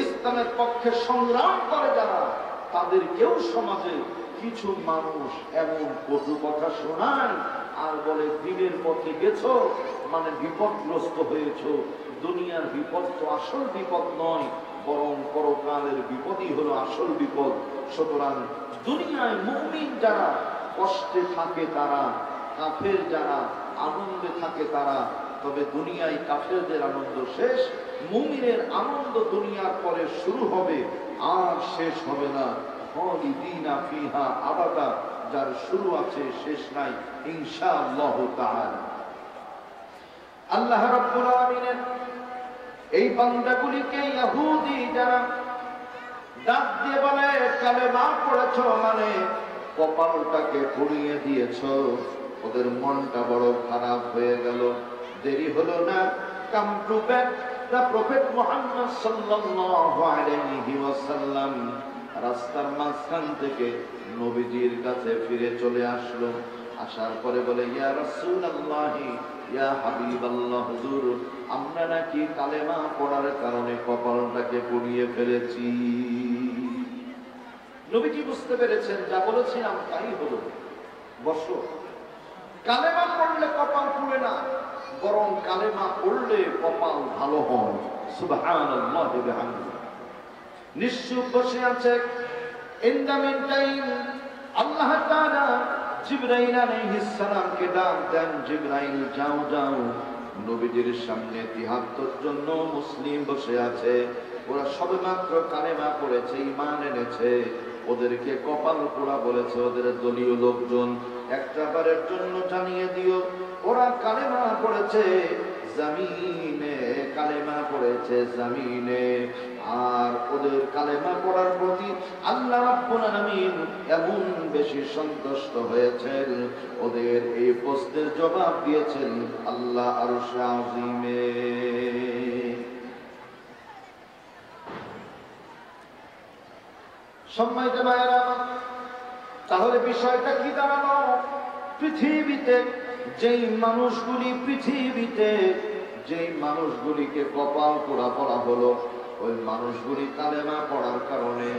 [SPEAKER 1] ইসলামের পক্ষে সংগ্রাম করে যারা, তাদের কেউ সমাজে কিছু মানুষ এমন কটু কথা শোনায় আর বলে দিনের পথে গেছো মানে বিপদগ্রস্ত হয়েছো। দুনিয়ার বিপদ তো আসল বিপদ নয়, বরং পরকালের বিপদই হলো আসল বিপদ। সুতরাং দুনিয়ায় মুমিন যারা কষ্টে থাকে তারা, কাফের যারা আনন্দে থাকে তারা, তবে দুনিয়ায় কাফেরদের আনন্দ শেষ, মুমিনের আনন্দ দুনিয়ার পরে শুরু হবে আর শেষ হবে না। খালিদিনা ফিহা আবাদা, যার শুরু আছে শেষ নাই ইনশাআল্লাহ তাআলা। আল্লাহ রাব্বুল আলামিন এই বান্দাগুলিকে ইহুদি যারা ডাক দিয়ে বলে কালেমা পড়েছো মানে কপালটাকে পুড়িয়ে দিয়েছো, ওদের মনটা বড় খারাপ হয়ে গেল। দেরি হলো না, come to back the prophet Muhammad সাল্লাল্লাহু আলাইহি ওয়াসাল্লাম রাস্তার মাঝখান থেকে নবীজির কাছে ফিরে চলে আসলো। আসার পরে বলে ইয়া রাসূলুল্লাহি ইয়া হাবিবাল্লাহ, হুজুর আমরা নাকি কালেমা পড়ার কারণে কপালটাকে পুড়িয়ে ফেলেছি। নবীজি বুঝতে পেরেছেন যা বলেছিলাম তাই হলো। বসো। কালেমা পড়লে কপাল পুড়ে না, বরং কালেমা পড়লে কপাল ভালো হয়। সুবহানাল্লাহ ওয়া বিহামদিহি। নিশ্চুপ বসে আছে। ইন দ্য মিন টাইম আল্লাহ তাআলা জিবরাইল আলাইহিস সালামকে ডাক দেন, জিবরাইল যাও যাও, নবীজির সামনে ৭৩ জন মুসলিম বসে আছে, ওরা সবেমাত্র কালেমা পড়েছে, ঈমান এনেছে, ওদেরকে কপাল পোড়া বলেছে ওদের দলীয় লোকজন। একটা বারের জন্য জানিয়ে দিও ওরা কালেমা পড়েছে জমিনে, কালেমা পড়েছে জমিনে। আর ওদের কালেমা পড়ার প্রতি আল্লাহ রাব্বুল আলামিন এমন বেশি সন্তুষ্ট হয়েছেন, ওদের এই প্রশ্নের জবাব দিয়েছেন আল্লাহ আরশে আযীমে। সম্মানিত ভাইয়েরা, তাহলে বিষয়টা কি দাঁড়ালো? পৃথিবীতে যেই মানুষগুলিকে কপাল পোড়া বলা হলো, ওই মানুষগুলি কালেমা পড়ার কারণে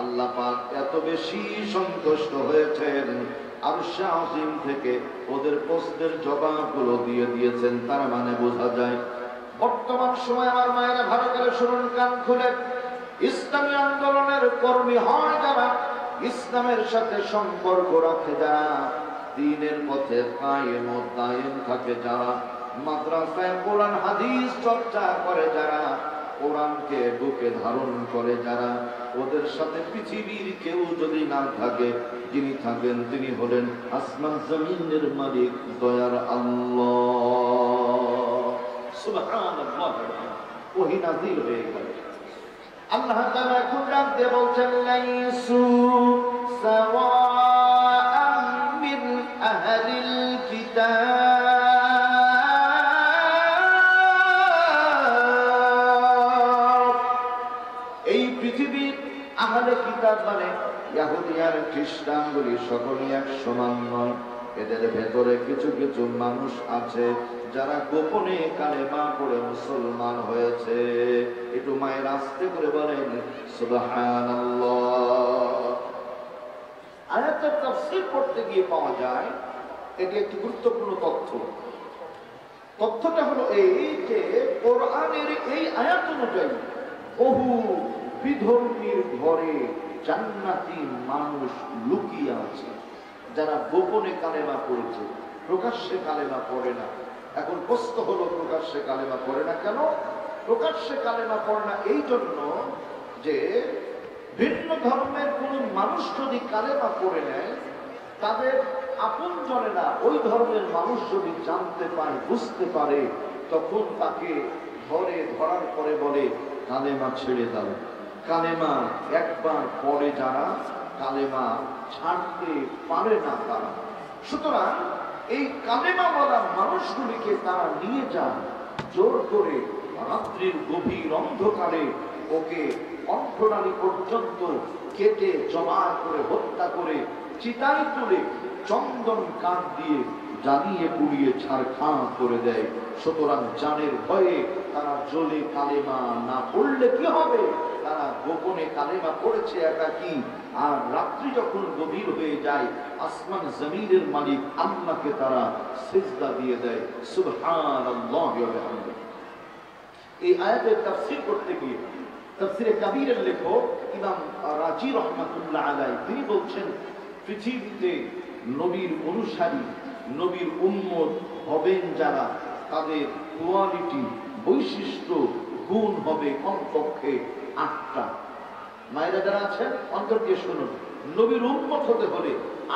[SPEAKER 1] আল্লাহ পাক এত বেশি সন্তুষ্ট হয়েছেন, আরশে আযীম থেকে ওদের প্রশ্নের জবাবগুলো দিয়ে দিয়েছেন। তার মানে বোঝা যায় বর্তমান সময় আমার মায়েরা ভালো করে শুনুন, কান খুলে, ইসলামী আন্দোলনের কর্মী হয় যারা, ইসলামের সাথে সম্পর্ক রাখে যারা, দ্বীনের পথে কায়েম ও দায়েম থাকে যারা, মাদ্রাসায় কোরআন হাদিস চর্চা করে যারা, কোরআনকে বুকে ধারণ করে যারা, ওদের সাথে পৃথিবীর কেউ যদি না থাকে, যিনি থাকেন তিনি হলেন আসমান জমিনের মালিক দয়ার আল্লাহ। সুবহানাল্লাহ। ওহী নাযিল হয়ে গেল। আল্লাহ তাআলা এখন ডাক দিয়ে বলছেন লাইসু সাওয়াআম মিন আহলিল কিতাব। এই পৃথিবীর আহলে কিতাব মানে ইহুদি আর খ্রিস্টানগুলি সকলেই এক সমান নয়। এদের ভেতরে কিছু কিছু মানুষ আছে যারা গোপনে কালেমা পড়ে মুসলমান হয়েছে। একটু মায়ের আস্তে করে বলেন সুবহানাল্লাহ। আয়াতের তাফসীর পড়তে গিয়ে পাওয়া যায় এটি একটি গুরুত্বপূর্ণ তথ্য। তথ্যটা হলো এই যে কোরআনের এই আয়াত অনুযায়ী বহু বিধর্মীর ঘরে জান্নাতি মানুষ লুকিয়ে আছে, যারা গোপনে কালেমা পড়েছে, প্রকাশ্যে কালেমা পড়ে না। এখন প্রশ্ন হলো প্রকাশ্যে কালেমা পড়ে না কেন? প্রকাশ্যে কালেমা পড়ে না এই জন্য যে ভিন্ন ধর্মের কোন মানুষ যদি কালেমা পড়ে নেয়, তাদের আপনজনেরা ওই ধর্মের মানুষ যদি জানতে পারে, বুঝতে পারে, তখন তাকে ধরার পরে বলে কালেমা ছেড়ে দাও। কালেমা একবার পড়ে যারা, কালেমা ছাড়তে পারে না তারা। সুতরাং এই কালেমা বলা মানুষগুলিকে তারা নিয়ে যান জোর করে, রাত্রির গভীর অন্ধকারে ওকে কণ্ঠনালী পর্যন্ত কেটে জমা করে হত্যা করে চিতায় তুলে চন্দন কাঠ দিয়ে জ্বালিয়ে পুড়িয়ে ছারখার করে দেয়। সুতরাং জানের ভয়ে তারা জ্বলে কালেমা না পড়লে কি হবে? তারা গোপনে কালেমা পড়েছে একাকী, আর রাত্রি যখন গভীর হয়ে যায় আসমান জমিনের মালিক আল্লাহকে তারা সিজদা দিয়ে দেয়। সুবহানাল্লাহ ওয়া বিহামদিহি। এই আয়াতের তাফসীর করতে গিয়ে তাফসীরে কাবীরের লেখক ইমাম রাজি রাহমাতুল্লাহ আলাইহি তিনি বলছেন, পৃথিবীতে নবীর অনুসারী, নবীর উম্মত হবেন যারা, তাদের কোয়ালিটি, বৈশিষ্ট্য, গুণ হবে কমপক্ষে 8টা। মায়েরা যারা আছেন অন্তর দিয়ে শুনুন, নবীর উম্মত হতে হলে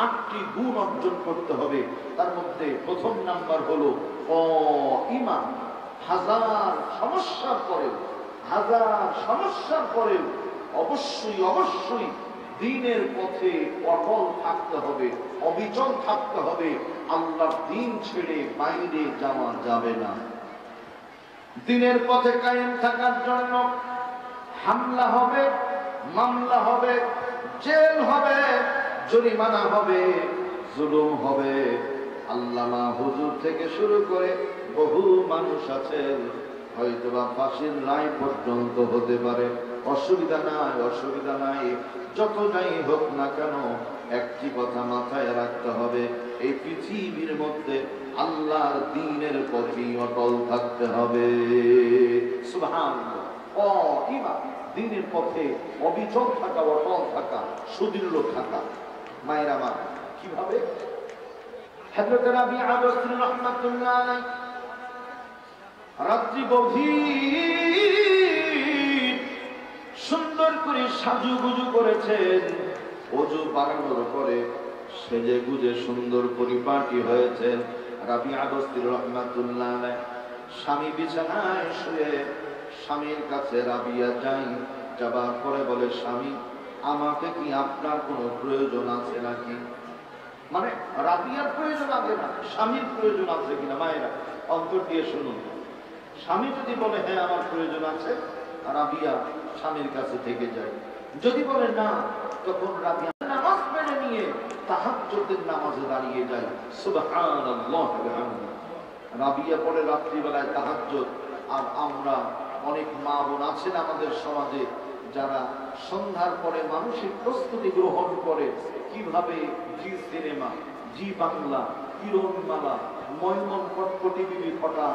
[SPEAKER 1] 8টি গুণ অর্জন করতে হবে। তার মধ্যে প্রথম নাম্বার হলো ঈমান। হাজার সমস্যার পরেও অবশ্যই দ্বীনের পথে অটল থাকতে হবে, অবিচল থাকতে হবে। আল্লাহর দ্বীন ছেড়ে বাইরে যাওয়া যাবে না। দ্বীনের পথে কায়েম থাকার জন্য হামলা হবে, মামলা হবে, জেল হবে, জরিমানা হবে, জুলুম হবে। আল্লামা হুজুর থেকে শুরু করে বহু মানুষ আছেন, হয়তোবা ফাঁসির রায় পর্যন্ত হতে পারে। অসুবিধা নাই। যত যাই হোক না কেন, একটি কথা মাথায় রাখতে হবে, এই পৃথিবীর মধ্যে আল্লাহর দ্বীনের পথে অটল থাকতে হবে। সুবহানাল্লাহ। ঈমান, দ্বীনের পথে অবিচল থাকা, অটল থাকা, সুদৃঢ় থাকা। মায়েরা মা, কিভাবে? হযরত রাবিআ বসরি রাহমাতুল্লাহ আলাইহি রাত্রি গভীর সুন্দর করে সাজুগুজু করেছেন, ওযু বানানোর পরে সেজে গুজে সুন্দর পরিপাটি হয়েছেন। রাবিআ বসরি রাহমাতুল্লাহ আলাইহি স্বামী বিছানায় শুয়ে স্বামীর কাছে রাবিয়া যাবার পরে বলে, স্বামী, আমাকে কি আপনার কোনো প্রয়োজন আছে নাকি? মানে রাবিয়ার প্রয়োজন আছে না, স্বামীর প্রয়োজন আছে কিনা? মায়েরা অন্তর দিয়ে শুনুন। স্বামী যদি বলে হ্যাঁ আমার প্রয়োজন আছে, রাবিয়া স্বামীর কাছে থেকে যায়। যদি বলে না, তখন রাবিয়া নামাজ পড়ে নিয়ে তাহাজ্জুদের নামাজে দাঁড়িয়ে যায়। সুবহানাল্লাহ। রাবিয়া পড়ে রাত্রিবেলায় তাহাজ্জুদ। আর আমরা অনেক মা বোন আছেন আমাদের সমাজে যারা সন্ধ্যার পরে মানসিক প্রস্তুতি গ্রহণ করে কিভাবে জি সিনেমা, জি বাংলা, কিরণমালা, ময়মন কটকটি বিবি ফটা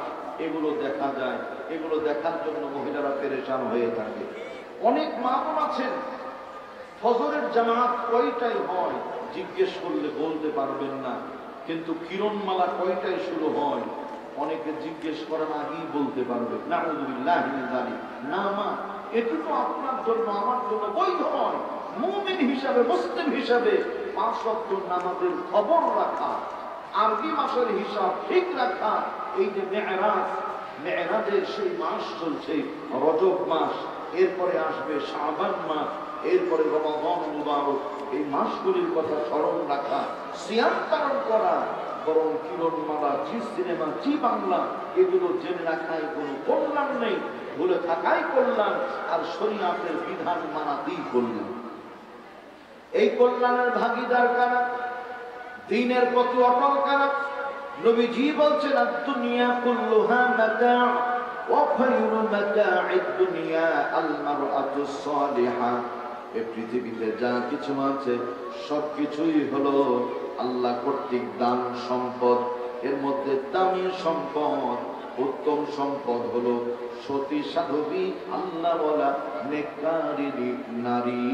[SPEAKER 1] এগুলো দেখা যায়। এগুলো দেখার জন্য মহিলারা পেরেশান হয়ে থাকে। অনেক মা বোন আছেন ফজরের জামাত কয়টায় হয় জিজ্ঞেস করলে বলতে পারবেন না, কিন্তু কিরণমালা কয়টায় শুরু হয় অনেকে জিজ্ঞেস করার আগেই বলতে পারবে। নাউযুবিল্লাহি মিন যালিক। না মা, এটুকু আপনার জন্য আমার জন্য বৈধ নয়। মুমিন হিসাবে, মুসলিম হিসাবে 5 ওয়াক্ত নামাজের খবর রাখা, আরবি মাসের হিসাব ঠিক রাখা। এই যে মেরাজের সেই মাস চলছে, রজব মাস, এরপরে আসবে শাবান মাস, এরপরে রমাদান মুবারক, এই মাসগুলির কথা স্মরণ রাখা, সিয়াম পালন করা। বরং কিরণমালা, জি সিনেমা, জি বাংলা এগুলো জেনে রাখায় কোনো কল্যাণ নেই, ভুলে থাকাই কল্যাণ, আর শরীয়তের বিধান মানাতেই কল্যাণ। এই কল্যাণের ভাগীদার কারা? দ্বীনের প্রতি অটল কারা? নবীজি বলছেন, আদ-দুনিয়া কুল্লুহা মাতা' ওয়া খায়রু মাতা'id দুনিয়া আল মারআতুস সালিহা। এই পৃথিবীতে যা কিছু আছে সবকিছুই হলো আল্লাহ কর্তৃক দান সম্পদ। এর মধ্যে দামি সম্পদ, উত্তম সম্পদ হলো সতী সাধবী, আল্লাহওয়ালা, নেককারিনী নারী।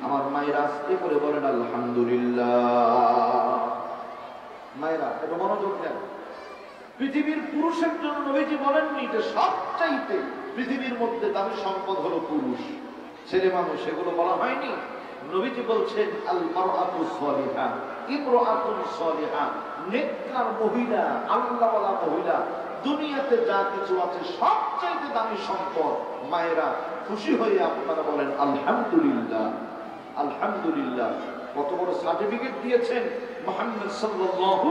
[SPEAKER 1] আমার মায়ের আস্তে করে বলেন আলহামদুলিল্লাহ। মায়েরা এটা মনোযোগ দেন। পৃথিবীর পুরুষের জন্য নবীজি বলেননি যে সবচাইতে পৃথিবীর মধ্যে দামি সম্পদ হলো পুরুষ, ছেলে মানুষ, সেগুলো বলা হয়নি। নবীজি বলছেন আল মারআতুস সালিহা, ইমরাআতুন সালিহা, নেককার মহিলা, আল্লাহওয়ালা মহিলা। দুনিয়াতে যা কিছু আছে সবচাইতে দামি সম্পদ। মায়েরা খুশি হয়ে আপনারা বলেন আলহামদুলিল্লাহ। আলহামদুলিল্লাহ। কত বড় সার্টিফিকেট দিয়েছেন মুহাম্মদ সাল্লাল্লাহু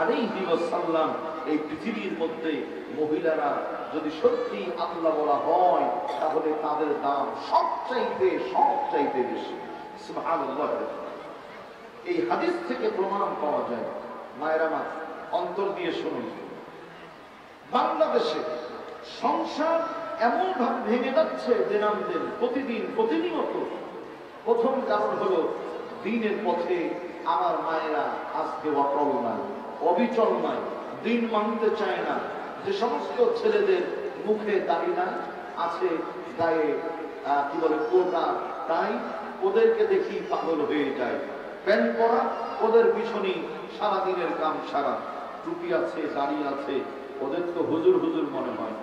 [SPEAKER 1] আলাইহি ওয়াসাল্লাম। এই পৃথিবীর মধ্যে মহিলারা যদি সত্যি আল্লাহ বলা হয়, তাহলে তাদের দাম সবচাইতে বেশি। সুবহানাল্লাহ। এই হাদিস থেকে প্রমাণ পাওয়া যায়। মায়েরা মা, অন্তর দিয়ে শুনুন। বাংলাদেশে সংসার এমন ভাবে ভেঙে যাচ্ছে দিনান্দিন, প্রতিনিয়ত। প্রথম কারণ হলো দ্বীনের পথে আমার মায়েরা আজকে অটল নয়, অবিচল নয়, দ্বীন মানতে চায় না। যে সমস্ত ছেলেদের মুখে দাড়ি আছে, গায়ে কি বলে কোটা, তাই ওদেরকে দেখি পাগল হয়ে যায়। প্যান্ট পরা, ওদের পিছনে সারাদিনের কাম সারা। টুপি আছে, দাড়ি আছে, ওদের তো হুজুর হুজুর মনে হয়,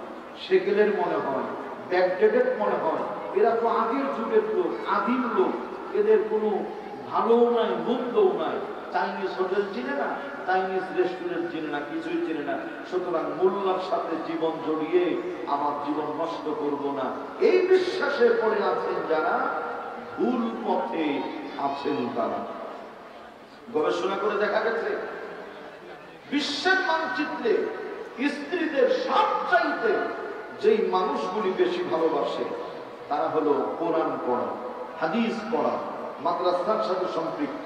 [SPEAKER 1] সেকেলের মনে হয়, ব্যাকডেটেড মনে হয়। এরা তো আগের যুগের লোক, আদিম লোক, এদের কোনো ভালোও নাই মন্দও নাই। চাইনিজ হোটেল চিনে না, চাইনিজ রেস্টুরেন্ট চিনে না, কিছুই চিনে না। সুতরাং মোল্লার সাথে জীবন জড়িয়ে আমার জীবন নষ্ট করব না, এই বিশ্বাসে পড়ে আছেন যারা, ভুল পথে আছেন তারা। গবেষণা করে দেখা গেছে বিশ্বের মানচিত্রে স্ত্রীদের সবচাইতে যেই মানুষগুলি বেশি ভালোবাসে তারা হলো কোরআন পড়া, হাদিস পড়া, মাদ্রাসার সাথে সম্পৃক্ত,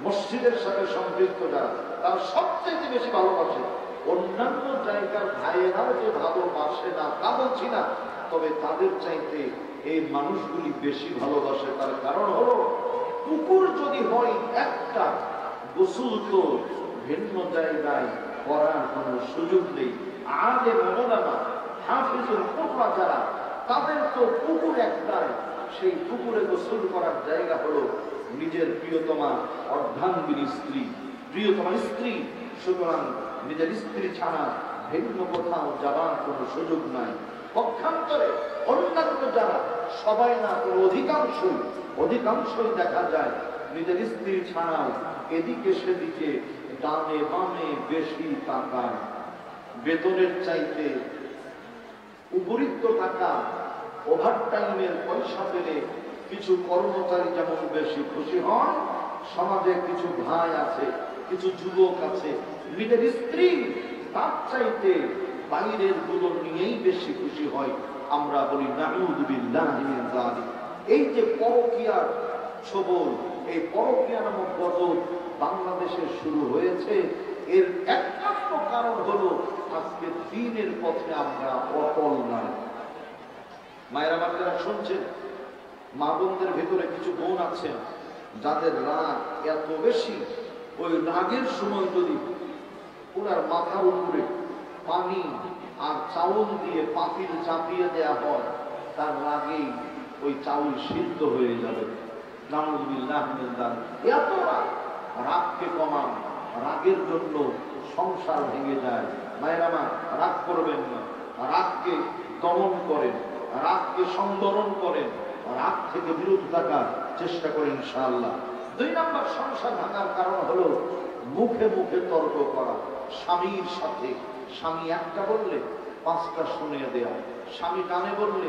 [SPEAKER 1] মসজিদের সাথে সম্পৃক্ত যারা, তারা সবচেয়ে বেশি ভালোবাসে। অন্যান্য জায়গার ভাইয়েরাও যে ভালোবাসে না তা বলছি না, তবে তাদের চাইতে এই মানুষগুলি বেশি ভালোবাসে। তার কারণ হলো পুকুর যদি হয় একটা, গোসল তো ভিন্ন জায়গায় করার কোনো সুযোগ নেই। আলেম ওলামা হাফিজুল কুরআন যারা, তাদের তো পুকুর একটাই, সেই পুকুরে গোসল করার জায়গা হলো নিজের প্রিয়তমা অর্ধাঙ্গিনী স্ত্রী, প্রিয়তমা স্ত্রী। সুতরাং নিজের স্ত্রী ছাড়া ভিন্ন কোথাও যাবার কোনো সুযোগ নাই। পক্ষান্তরে অন্যান্য যারা, সবাই না, অধিকাংশই দেখা যায় নিজের স্ত্রী ছাড়াও এদিকে সেদিকে ডানে বামে বেশি তাকায়। বেতনের চাইতে উপরিক্ত টাকা, ওভারটাইমের পয়সা পেলে কিছু কর্মচারী যেমন বেশি খুশি হন, সমাজে কিছু ভাই আছে, কিছু যুবক আছে, নিজের স্ত্রী তার চাইতে বাইরের গুলো নিয়েই বেশি খুশি হয়। আমরা বলি নাউযু বিল্লাহি মিন যালিক। এই যে পরকীয়ার ছবল, এই পরকীয়া নামক গজব বাংলাদেশে শুরু হয়েছে, এর একমাত্র কারণ হলো আজকে দ্বীনের পথে আমরা অটল নাই। মায়েরা বাচ্চারা শুনছেন, মা বোনদের ভেতরে কিছু বোন আছেন যাদের রাগ এত বেশি, ওই রাগের সময় যদি ওনার মাথার উপরে পানি আর চাউল দিয়ে পাতিল চাপিয়ে দেয়া হয়, তার রাগেই ওই চাউল সিদ্ধ হয়ে যাবে। নাউযুবিল্লাহ মিন যালিক। এত রাগ, রাগকে কমান, রাগের জন্য সংসার ভেঙে যায়। মায়েরা মা, রাগ করবেন না, রাগকে দমন করেন, রাগকে সংবরণ করেন, রাগ থেকে বিরত থাকার চেষ্টা করেন ইনশাআল্লাহ। 2 নম্বর সংসার ভাঙার কারণ হলো মুখে মুখে তর্ক করা স্বামীর সাথে। স্বামী একটা বললে 5টা শুনিয়ে দেয়া, স্বামী ডানে বললে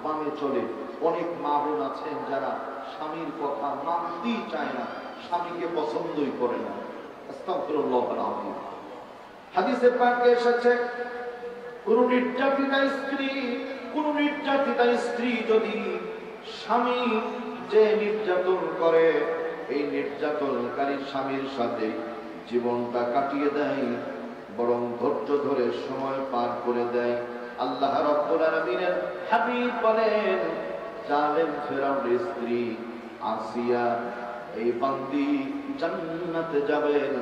[SPEAKER 1] বামে চলে। অনেক মা বোন আছেন যারা স্বামীর কথা মানতেই চায় না, স্বামীকে পছন্দই করে না। আস্তাগফিরুল্লাহল আযীম। হাদিসে পাকে এসেছে, কোন নির্যাতিতা স্ত্রী যদি স্বামী যে নির্যাতন করে, এই নির্যাতনকারী স্বামীর সাথে জীবনটা কাটিয়ে দেয়, বরং ধৈর্য ধরে সময় পার করে দেয়, আল্লাহ রাব্বুল আলামিনের হাবিব বলেন, জালেম ফেরাউনের স্ত্রী আসিয়া এই বান্দি জান্নাতে যাবেন।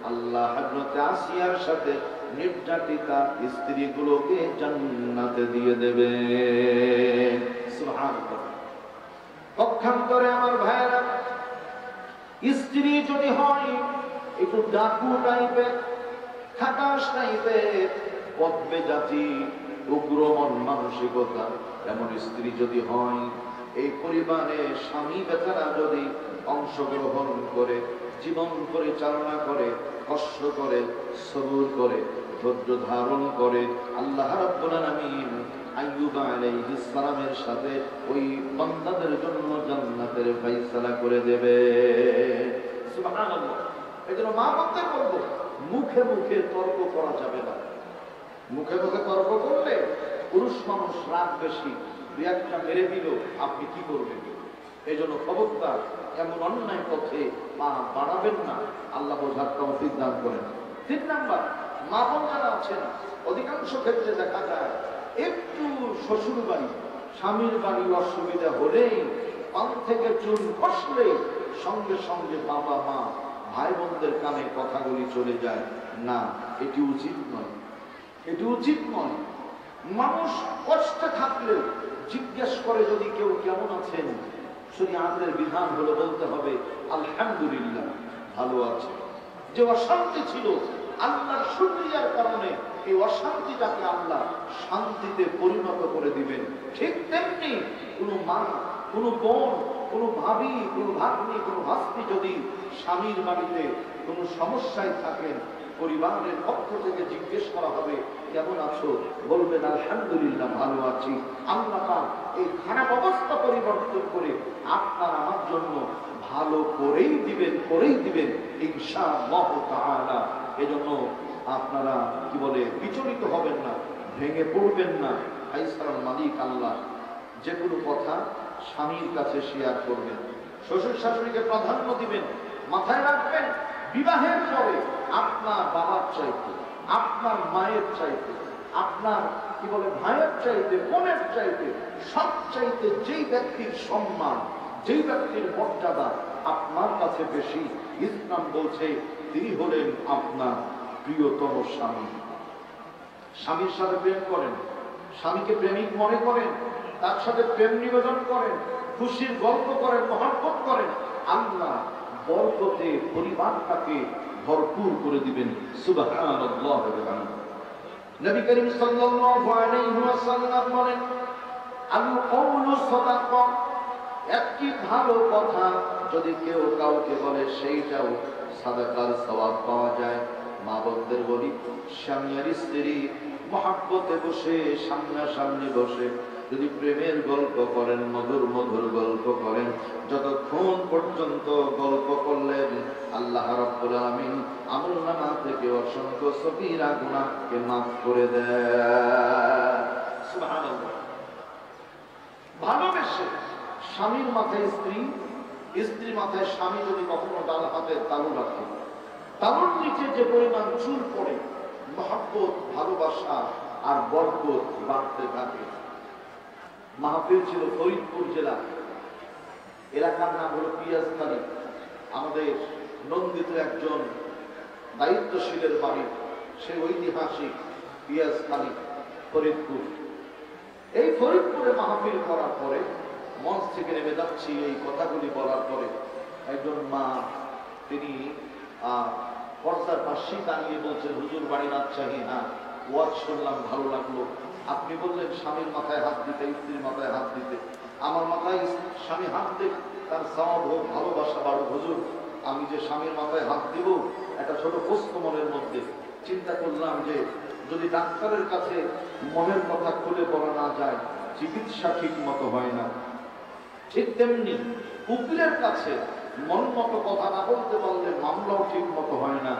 [SPEAKER 1] আল্লাহ হযরত আসিয়ার সাথে নির্যাতিতা স্ত্রীগুলোকে জান্নাতে দিয়ে দেবে। সুবহানাল্লাহ। পক্ষান্তরে আমার ভাইরা, স্ত্রী যদি হয় একটু ডাকু টাইপের, খাটাস টাইপের, বদমেজাজি, উগ্র মন মানসিকতা, এমন স্ত্রী যদি হয়, এই পরিবারে স্বামী বেচারা যদি অংশগ্রহণ করে, জীবন পরিচালনা করে, কষ্ট করে, সবুর করে, ধৈর্য ধারণ করে, আল্লাহ রাব্বুল আলামিন আইয়ুব আলাইহিস সালামের সাথে ওই বান্দাদের জন্য জান্নাতের ফয়সালা করে দেবে। সুবহানাল্লাহ। এজন্য মা বোনদের বলবো, মুখে মুখে তর্ক করা যাবে না। মুখে মুখে তর্ক করলে পুরুষ মানুষ রাগ বেশি, 2-1টা মেরে দিল, আপনি কি করবেন? এই জন্য খবরদার এমন অন্যায় পথে পা বাড়াবেন না। আল্লাহ বোঝার তৌফিক দান করেন। 3 নাম্বার, মা বোন যারা আছেন, অধিকাংশ ক্ষেত্রে দেখা যায় একটু শ্বশুর বাড়ি, স্বামীর বাড়ির অসুবিধা হলেই, পান থেকে চুন খসলে সঙ্গে সঙ্গে বাবা মা ভাই বোনদের কানে কথাগুলি চলে যায়। না, এটি উচিত নয়, এটি উচিত নয়। মানুষ কষ্টে থাকলে জিজ্ঞেস করে যদি কেউ কেমন আছেন, শরীয়তের বিধান হলো বলতে হবে আলহামদুলিল্লাহ, ভালো আছে। যে অশান্তি ছিল আল্লাহর শুকরিয়ার কারণে এই অশান্তিটাকে আল্লাহ শান্তিতে পরিণত করে দিবেন। ঠিক তেমনি কোনো মা, কোনো বোন, কোনো ভাবি, কোনো ভাগ্নি, কোনো ভাস্তি যদি স্বামীর বাড়িতে কোনো সমস্যায় থাকেন, পরিবারের পক্ষ থেকে জিজ্ঞেস করা হবে কেমন আছো, বলবেন আলহামদুলিল্লাহ ভালো আছি। আল্লাহ পাক এই খারাপ অবস্থা পরিবর্তন করে আপনার আমার জন্য ভালো করেই দিবেন ইনশাআল্লাহ তাআলা। এজন্য আপনারা কি বলে বিচলিত হবেন না, ভেঙে পড়বেন না। আইসার মালিক আল্লাহ। যে কোনো কথা স্বামীর কাছে শেয়ার করবেন, শ্বশুর শাশুড়িকে প্রাধান্য দিবেন। মাথায় রাখবেন, বিবাহের পরে আপনার বাবার চাইতে, আপনার মায়ের চাইতে, আপনার কি বলে ভাইয়ের চাইতে, বোনের চাইতে, সব চাইতে যেই ব্যক্তির সম্মান, যেই ব্যক্তির মর্যাদা আপনার কাছে বেশি, ইসলাম বলছে তিনি হলেন আপনার প্রিয়তম স্বামী। স্বামীর সাথে প্রেম করেন, স্বামীকে প্রেমিক মনে করেন, তার সাথে প্রেম নিবেদন করেন, খুশির গল্প করেন, মহব্বত করেন, আল্লাহ বরকতে পরিবারটাকে ভরপুর করে দিবেন। সুবহানাল্লাহ। নবী করিম সাল্লাল্লাহু আলাইহি ওয়াসাল্লাম বলেন, আল কওলু সাদাকা, একটি ভালো কথা যদি কেউ কাউকে বলে সেইটাও সাদাকার সওয়াব পাওয়া যায়। মা বোনদের বলি, স্বামী আর স্ত্রী মহব্বতে বসে সামনাসামনি বসে যদি প্রেমের গল্প করেন, মধুর মধুর গল্প করেন, যতক্ষণ পর্যন্ত গল্প করলেন আল্লাহ রাব্বুল আলামিন আমলনামা থেকে অসংখ্য সগীরা গুনাহকে মাফ করে দেয়। সুবহানাল্লাহ। ভালোবেসে স্বামীর মাথায় স্ত্রী, স্ত্রীর মাথায় স্বামী যদি কখনো ডাল হাতে তালু রাখে, তালুর নিচে যে পরিমাণ চুল পড়ে, মহব্বত, ভালোবাসা আর বরকত বাড়তে থাকে। মাহফিল ছিল ফরিদপুর জেলা, এলাকার নাম হলো পিয়াজখালী। আমাদের নন্দিত একজন দায়িত্বশীলের বাড়ি, সে ঐতিহাসিক পিয়াজখালী, ফরিদপুর। এই ফরিদপুরে মাহফিল করার পরে মঞ্চ থেকে নেমে যাচ্ছি, এই কথাগুলি বলার পরে একজন মা, তিনি পর্দার পাশেই দাঁড়িয়ে বলছেন, হুজুর বাড়ি রাজশাহী। হ্যাঁ, ওয়াজ শুনলাম, ভালো লাগলো। আপনি বললেন স্বামীর মাথায় হাত দিতে, স্ত্রীর মাথায় হাত দিতে। আমার মাথায় স্বামী হাত দেখ, তার সওয়াব হোক, ভালোবাসা বাড়ুক। হুজুর, আমি যে স্বামীর মাথায় হাত দিব, একটা ছোট প্রশ্ন মনের মধ্যে চিন্তা করলাম যে যদি ডাক্তারের কাছে মনের কথা খুলে বলা না যায়, চিকিৎসা ঠিক মতো হয় না। ঠিক তেমনি উকিলের কাছে মন মতো কথা না বলতে পারলে মামলাও ঠিক মতো হয় না।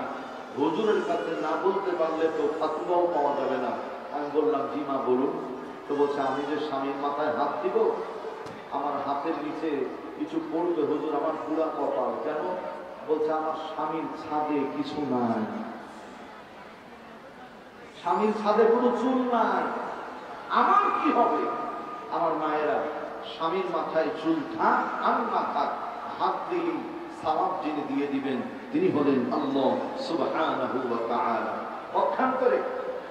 [SPEAKER 1] হুজুরের কাছে না বলতে পারলে তো ফাতওয়াও পাওয়া যাবে না। আমি বললাম, জি মা বলুন। তো বলছে, আমি যে স্বামীর মাথায় হাত দিব, আমার হাতের নিচে কিছু পড়বে হুজুর, আমার পুরা কপাল। কেন? বলছে, আমার স্বামীর ছাদে কিছু নাই, স্বামীর ছাদে কোনো চুল নাই, আমার কি হবে? আমার মায়েরা, স্বামীর মাথায় চুল থাক আর না থাক, হাত দিলেই সওয়াব যিনি দিয়ে দিবেন তিনি হলেন আল্লাহ সুবহানাহু ওয়া তাআলা। পক্ষান্তরে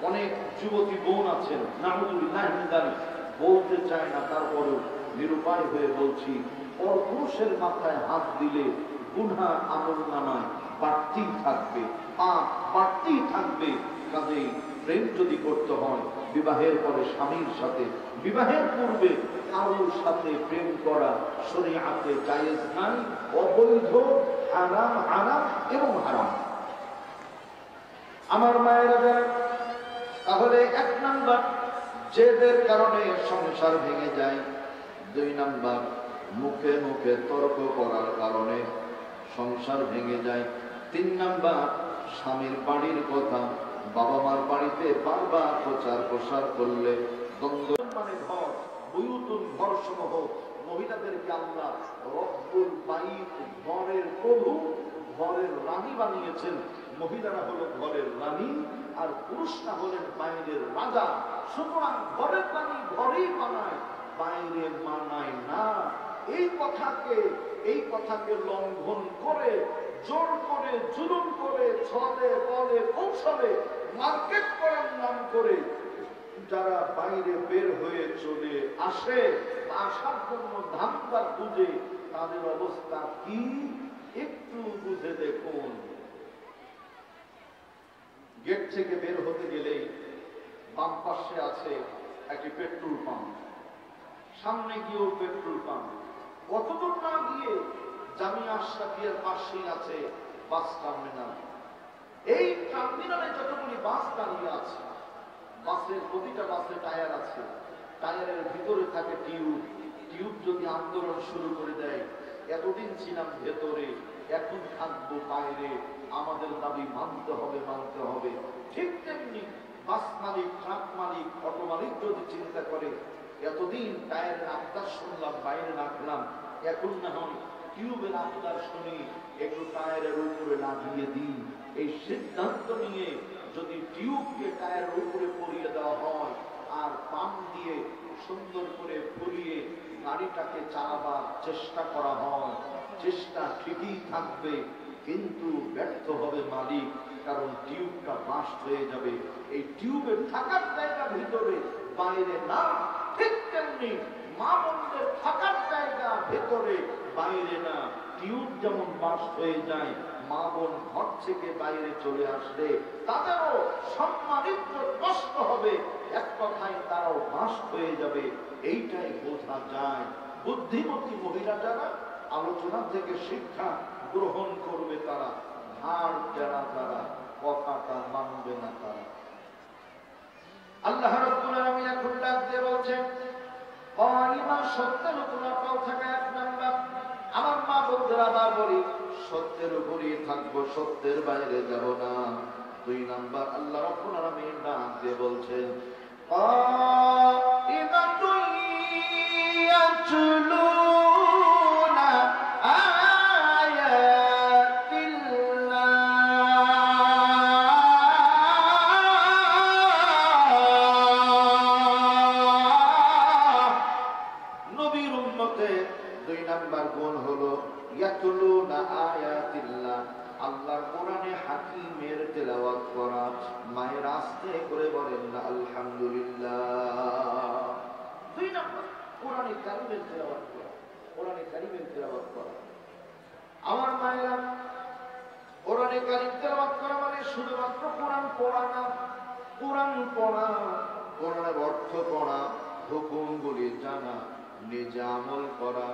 [SPEAKER 1] অনেক যুবতী বোন আছেন, নাউযুবিল্লাহি মিন যালিক, বলতে চায় না, তারপরেও নিরুপায় হয়ে বলছি, পরপুরুষের মাথায় হাত দিলে গুনাহ আমলনামায় বাড়তেই থাকবে, পাপ বাড়তেই থাকবে। কাজেই প্রেম যদি করতে হয় বিবাহের পরে স্বামীর সাথে, বিবাহের পূর্বে কারোর সাথে প্রেম করা শরীয়তে জায়েজ নাই, অবৈধ, হারাম, হারাম এবং হারাম। আমার মায়েরা, তাহলে এক নাম্বার জেদের কারণে সংসার ভেঙে যায়, দুই নাম্বার মুখে মুখে তর্ক করার কারণে সংসার ভেঙে যায়, তিন নাম্বার স্বামীর বাড়ির কথা বাবা মার বাড়িতে বারবার প্রচার প্রসার করলে দ্বন্দ্ব। মানে ঘর, বুয়ুতুন, ঘরসমূহ, মহিলাদেরকে আল্লাহ রব্বুল বাইত, ঘরের প্রভু, ঘরের রানী বানিয়েছেন। মহিলারা হলো ঘরের রানী আর পুরুষরা হলেন বাইরের রাজা। সুতরাং ঘরের রানী ঘরেই মানায়, বাইরে মানায় না। এই কথাকে লঙ্ঘন করে, জোর করে, জুলুম করে, ছলে বলে কৌশলে, মার্কেট করার নাম করে যারা বাইরে বের হয়ে চলে আসে, আসার জন্য ধান্দা খুঁজে, তাদের অবস্থা কি একটু বুঝে দেখুন। থেকে বের হতে গেলেই বাম পাশে আছে একটি পেট্রোল পাম্প, সামনে গিয়েও পেট্রোল পাম্প, কতদূর না গিয়ে জামিয়া আশরাফিয়ার পাশেই আছে বাস টার্মিনাল। এই টার্মিনালে যতগুলি বাস দাঁড়িয়ে আছে, বাসের প্রতিটা বাসে টায়ার আছে, টায়ারের ভিতরে থাকে টিউব। টিউব যদি আন্দোলন শুরু করে দেয়, এতদিন ছিলাম ভেতরে, এখন থাকবো বাইরে, আমাদের দাবি মানতে হবে, মানতে হবে। ঠিক তেমনি বাস মালিক, ট্রাক মালিক, অটো মালিক যদি চিন্তা করে এতদিন টায়ারের আবদার শুনলাম, বাইরে রাখলাম, এখন না হয় টিউবের আবদার শুনি, একটু টায়ারের উপরে লাগিয়ে দিই, এই সিদ্ধান্ত নিয়ে যদি টিউবকে টায়ারের উপরে পরিয়ে দেওয়া হয় আর পাম্প দিয়ে সুন্দর করে ফুলিয়ে গাড়িটাকে চালাবার চেষ্টা করা হয়, চেষ্টা ঠিকই থাকবে, কিন্তু ব্যর্থ হবে মালিক, কারণ টিউবটা বাস্ট হয়ে যাবে। এই টিউবের থাকার জায়গা ভিতরে, বাইরে না। ঠিক তেমনি মা বোনদের থাকার জায়গা ভেতরে, বাইরে না। টিউব যেমন বাস্ট হয়ে যায়, মা বোন ঘর থেকে বাইরে চলে আসলে তাদেরও সম্মানিত নষ্ট হবে, এক কথায় তারাও বাস্ট হয়ে যাবে। এইটাই বোঝা যায়। বুদ্ধিমতী মহিলা যারা আলোচনা থেকে শিক্ষা গ্রহণ করবে, তারা হার যারা তারা কথাটা মানবে না তারা। আল্লাহ রাব্বুল আলামিন এখন ডাক দিয়ে বলছেন, ও ঈমান সত্যের উপর অটল থাকা এক নাম্বার। আমার মা বলতে আবার বলি, সত্যের উপরই থাকবো, সত্যের বাইরে যাব না। 2 নাম্বার আল্লাহ রাব্বুল আলামিন ডাক দিয়ে বলছেন, কাইমাতুন ইয়াতলুনা আল্লাহর কোরআনে হাকিমের তেলাওয়াত করা। মায়ের আস্তে করে বলেন না আলহামদুলিল্লাহ। 2 নম্বর কোরআনে কারিমের তেলাওয়াত করা, কোরআনে কারিমের তেলাওয়াত করা। আমার মায়েরা, কোরআনে কারিম তেলাওয়াত করা মানে শুধুমাত্র কোরআন পড়া না, কোরআন পড়া, কোরআনের অর্থ পড়া, হুকুমগুলি জানা, নিজে আমল করা,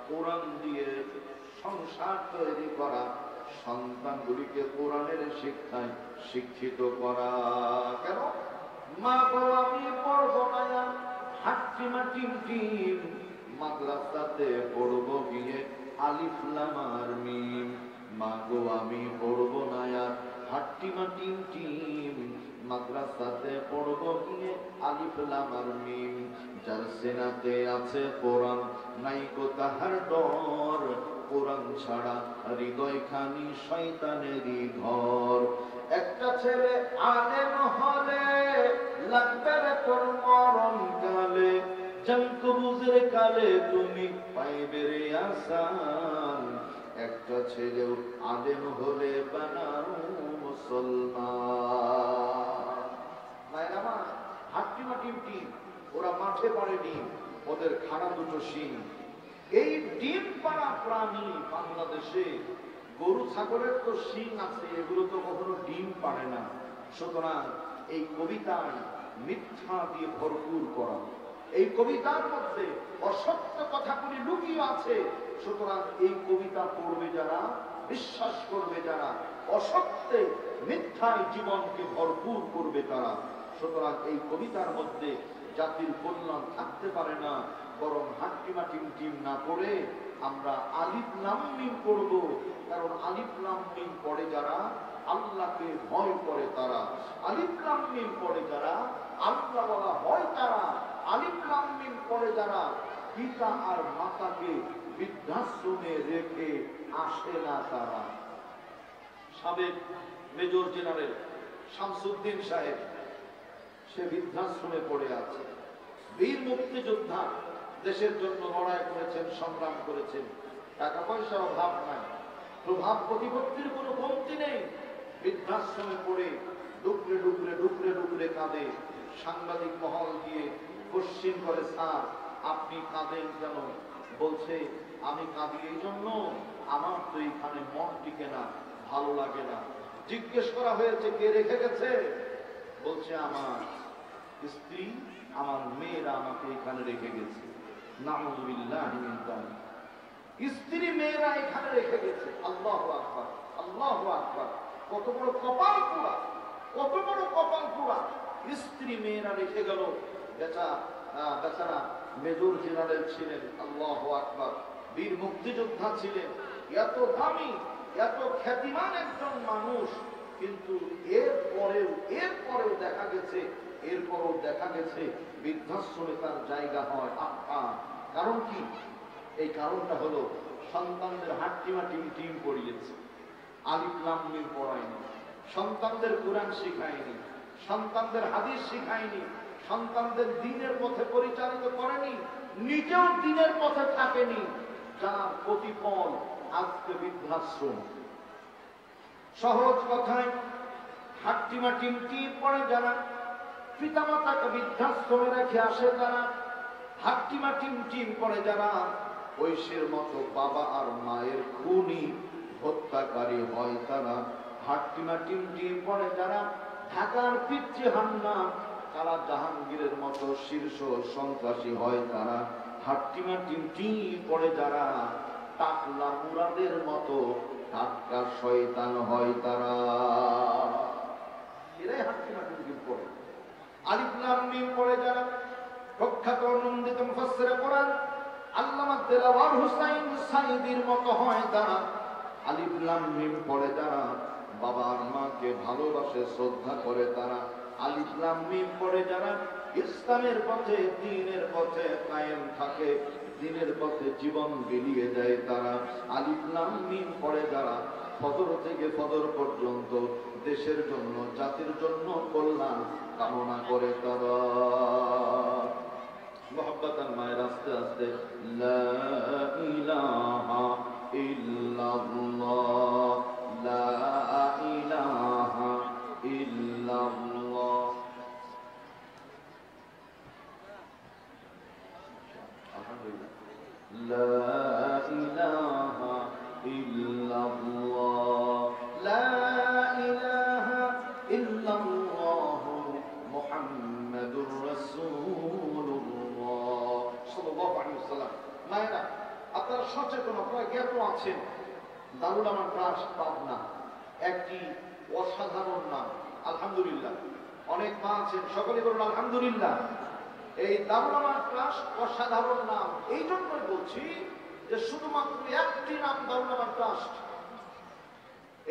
[SPEAKER 1] কোরআন দিয়ে সংসার তৈরি করা, সন্তানগুলিকে কোরআনের শিক্ষায় শিক্ষিত করা। কেন? মা গো আমি পড়বো না হাট্টিমা টিম টিম, মাদ্রাসাতে পড়বো গিয়ে আলিফ লাম আর মিম। মা গো আমি পড়বো না হাট্টিমা টিম টিম, মাদ্রাসাতে পড়বো গিয়ে আলিফ লাম আর মিম। যার সিনাতে আছে কোরআন, নাই কো তাহার ডর, কোরআন ছাড়া হৃদয় খানি শয়তানেরই ঘর। একটা ছেলে আলেম হলে লাগবে রে তোর মরণ কালে, জঙ্কবুজের কালে তুমি পাইবে রে আসান। একটা ছেলেও আলেম হলে বানাও মুসলমান। মায়ের আমার হাট্টিমা টিম টিম, ওরা মাঠে পারে ডিম, ওদের খাড়া দুটো শিং। এই ডিম পাড়া প্রাণী বাংলাদেশে, গরু ছাগলের তো শিং আছে, এগুলো তো কখনো ডিম পারে না। সুতরাং এই কবিতায় মিথ্যা দিয়ে ভরপুর করা, এই কবিতার মধ্যে অসত্য কথাগুলি লুকিয়ে আছে। সুতরাং এই কবিতা পড়বে যারা, বিশ্বাস করবে যারা, অসত্যে মিথ্যায় জীবনকে ভরপুর করবে তারা। সুতরাং এই কবিতার মধ্যে জাতির কল্যাণ থাকতে পারে না, বরং হাট্টিমা টিম টিম না পড়ে আমরা আলিফ লাম মিম পড়ব। কারণ আলিফ লাম মিম পড়ে যারা আল্লাহকে ভয় করে তারা, আলিফ লাম মিম পড়ে যারা আল্লাহ বলা হয় তারা, আলিফ লাম মিম পড়ে যারা পিতা আর মাতাকে বৃদ্ধাশ্রমে রেখে আসে না তারা। সাবেক মেজর জেনারেল শামসুদ্দিন সাহেব, সে বৃদ্ধাশ্রমে পড়ে আছে। বীর মুক্তিযোদ্ধা, দেশের জন্য লড়াই করেছেন, সংগ্রাম করেছেন, টাকা পয়সার অভাব নাই, প্রভাব প্রতিপত্তির কোনো কমতি নেই। বৃদ্ধাশ্রমে পড়ে ডুকরে ডুকরে ডুকরে ডুকরে কাঁদে। সাংবাদিক মহল গিয়ে কোশ্চিন করে, স্যার আপনি কাঁদেন কেন? বলছে আমি কাঁদি এই জন্য, আমার তো এখানে মন টিকে না, ভালো লাগে না। জিজ্ঞেস করা হয়েছে কে রেখে গেছে? বলছে আমার স্ত্রী আমার মেয়েরা আমাকে এখানে রেখে গেছে। নাউযুবিল্লাহি মিন যালিক। স্ত্রী মেয়েরা এখানে রেখে গেছে। আল্লাহু আকবার, আল্লাহু আকবার। কত বড় কপাল পোড়া, কত বড় কপাল পোড়া। স্ত্রী মেয়েরা রেখে গেল। বেচারা মেজর জেনারেল ছিলেন। আল্লাহু আকবার। বীর মুক্তিযোদ্ধা ছিলেন। এত দামি, এত খ্যাতিমান একজন মানুষ, কিন্তু এরপরেও দেখা গেছে বৃদ্ধাশ্রমে তার জায়গা হয়। কারণ কি? এই কারণটা হলো সন্তানদের হাট্টিমা টিম পড়িয়েছে, আলিফ লাম মিম পড়ায়নি, সন্তানদের কোরআন শিখায়নি, সন্তানদের হাদিস শিখায়নি, সন্তানদের দ্বীনের পথে পরিচালিত করেনি, নিজেও দ্বীনের পথে থাকেনি, যার প্রতিফল আজকে বৃদ্ধাশ্রম। সহজ কথায় হাট্টিমা টিম পড়ে যারা, পিতামাতাকে বৃদ্ধাশ্রমে রেখে আসে যারা, হাট্টিমা টিম পড়ে যারা, ঐশের মতো বাবা আর মায়ের খুনি হত্যাকারী হয় তারা। হাট্টিমা টিম পড়ে যারা, ঢাকার পিচ্চি হান্না কালা জাহাঙ্গীরের মতো শীর্ষ সন্ত্রাসী হয় তারা। হাট্টিমা টিম পড়ে যারা, টাকলা মুরাদের মতো টাটকা শয়তান হয় তারা। এরাই হাট্টিমা টিম পড়ে। আলিফ লাম মিম পড়ে যারা, প্রখ্যাত নন্দিত মুফাসসিরে কোরআন আল্লামা দেলাওয়ার হুসাইন সাইদির মতো হয় তারা। আলিফ লাম মিম পড়ে যারা, বাবা আর মাকে ভালোবাসে, শ্রদ্ধা করে তারা। আলিফ লাম মিম পড়ে যারা, ইসলামের পথে দ্বীনের পথে কায়েম থাকে, দ্বীনের পথে জীবন বিলিয়ে দেয় তারা। আলিফ লাম মিম পড়ে যারা, ফজর থেকে ফজর পর্যন্ত দেশের জন্য, জাতির জন্য কল্যাণ কামনা করে তারা। মোহাব্বতান মায়ের আস্তে আস্তে লা ইলাহা ইল্লাল্লাহ, লা ইলাহা ইল্লাল্লাহ। আলহামদুলিল্লাহ। লা ইলাহা ইল্লাল্লাহ, লা ইলাহা ইল্লাল্লাহ মুহাম্মাদুর রাসূলুল্লাহ সাল্লাল্লাহু আলাইহি ওয়াসাল্লাম। মায়েরা, আপনারা সচেতন, আপনারা জ্ঞাত আছেন, দারুল আমান ট্রাস্ট পাবনা একটি অসাধারণ নাম। আলহামদুলিল্লাহ। অনেক মা আছেন, সকলে বলুন আলহামদুলিল্লাহ। এই দারুল আমান ট্রাস্ট অসাধারণ নাম। এই জন্যই বলছি যে শুধুমাত্র একটি নাম দারুল আমান ট্রাস্ট।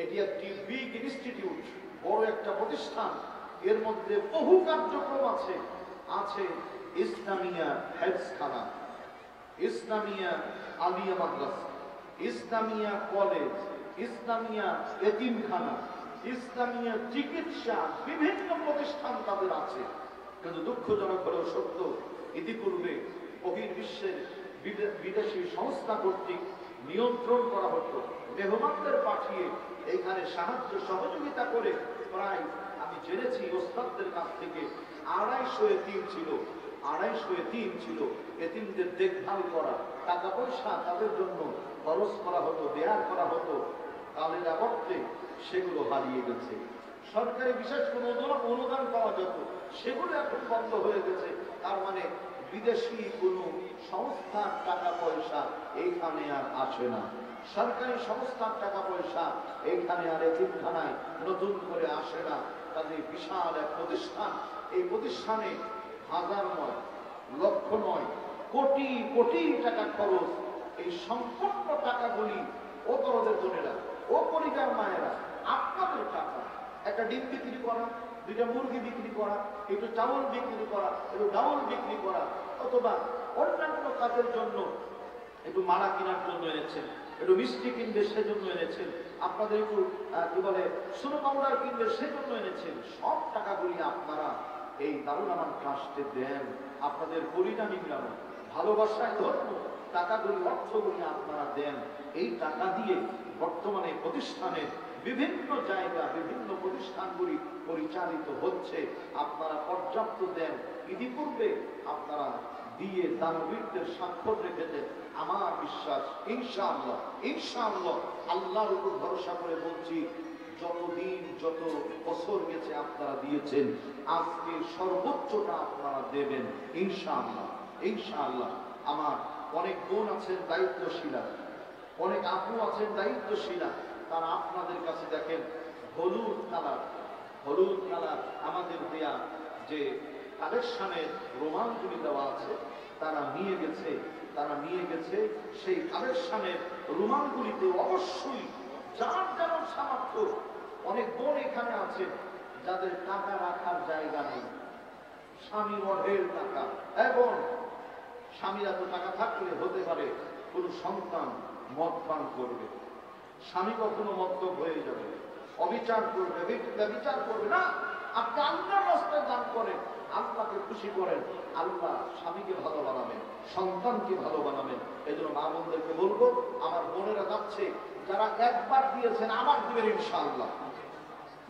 [SPEAKER 1] এটি একটি বিগ ইনস্টিটিউট, বড় একটা প্রতিষ্ঠান। এর মধ্যে বহু কার্যক্রম আছে। আছে ইসলামিয়া হেফজখানা, ইসলামিয়া আলিয়া মাদ্রাসা, ইসলামিয়া কলেজ, ইসলামিয়া এতিমখানা, ইসলামিয়া চিকিৎসা, বিভিন্ন প্রতিষ্ঠান তাদের আছে। কিন্তু দুঃখজনক হলেও সত্য, ইতিপূর্বে বহির্বিশ্বের বিদেশি সংস্থা কর্তৃক নিয়ন্ত্রণ করা হতো। মেহমানদের পাঠিয়ে এইখানে সাহায্য সহযোগিতা করে প্রায়, আমি জেনেছি ওস্তাদদের কাছ থেকে, 250 এতিম ছিল। 250 এতিম ছিল। এতিমদের দেখভাল করা, টাকা পয়সা তাদের জন্য খরচ করা হতো, দেয়ার করা হতো। কালের আবর্তে সেগুলো হারিয়ে গেছে। সরকারি বিশেষ কোনো অনুদান পাওয়া যেত, সেগুলো এখন বন্ধ হয়ে গেছে। তার মানে বিদেশি কোনো সংস্থার টাকা পয়সা এইখানে আর আসে না। সরকারি সংস্থার টাকা পয়সা এইখানে আর এতিমখানায় নতুন করে আসে না। তাদের বিশাল এক প্রতিষ্ঠান। এই প্রতিষ্ঠানে হাজার নয়, লক্ষ নয়, কোটি কোটি টাকা খরচ। এই সম্পূর্ণ টাকাগুলি ও দরদের বোনেরা, ও পরিবার মায়েরা, আপনাদের টাকা। একটা ডিম বিক্রি করা, 2টা মুরগি বিক্রি করা, একটু চাউল বিক্রি করা, একটু ডাউল বিক্রি করা, অথবা অন্যান্য কাজের জন্য একটু মালা কেনার জন্য এনেছেন, একটু মিষ্টি কিনবে সেজন্য এনেছেন, আপনাদের একটু কি বলে সোনো পাউডার কিনবে সেজন্য এনেছেন। সব টাকাগুলি আপনারা এই দারুল আমান ট্রাস্টে দেন। আপনাদের পরিণাম নিংড়ানো, ভালোবাসায় ধর্ম, টাকাগুলি, অর্থগুলি আপনারা দেন। এই টাকা দিয়ে বর্তমানে প্রতিষ্ঠানের বিভিন্ন জায়গা, বিভিন্ন প্রতিষ্ঠানগুলি পরিচালিত হচ্ছে। আপনারা পর্যাপ্ত দেন। ইতিপূর্বে আপনারা দিয়ে দানবীরদের স্বাক্ষর রেখেছেন। আমার বিশ্বাস ইনশাআল্লাহ, ইনশাআল্লাহ, আল্লাহর উপর ভরসা করে বলছি, যতদিন যত বছর গেছে আপনারা দিয়েছেন, আজকে সর্বোচ্চটা আপনারা দেবেন ইনশাআল্লাহ। ইনশাআল্লাহ। আমার অনেক বোন আছেন দায়িত্বশীলা, অনেক আপু আছেন দায়িত্বশীলা, তারা আপনাদের কাছে দেখেন হলুদ কালার আমাদের দেয়া যে কালেকশনের রোমালগুলি দেওয়া আছে, তারা নিয়ে গেছে সেই কালেকশনের রুমালগুলিতে অবশ্যই যার যেমন সামর্থ্য। অনেক বোন এখানে আছে যাদের টাকা রাখার জায়গা নেই, স্বামী অঢেল টাকা, এবং স্বামীরা তো টাকা থাকলে হতে পারে কোন সন্তান মদ পান করবে, স্বামী কখনো মদ্যপ হয়ে যাবে, অবিচার করবে, বিচার করবে না। আপনি আল্লাহর রাস্তায় দান করেন, আল্লাহকে খুশি করেন, আল্লাহ স্বামীকে ভালো বানাবেন, সন্তানকে ভালো বানাবেন। এই জন্য মা বোনদেরকে বলবো, আমার বোনেরা যাচ্ছে, যারা একবার দিয়েছেন আবার দিবেন ইনশাআল্লাহ।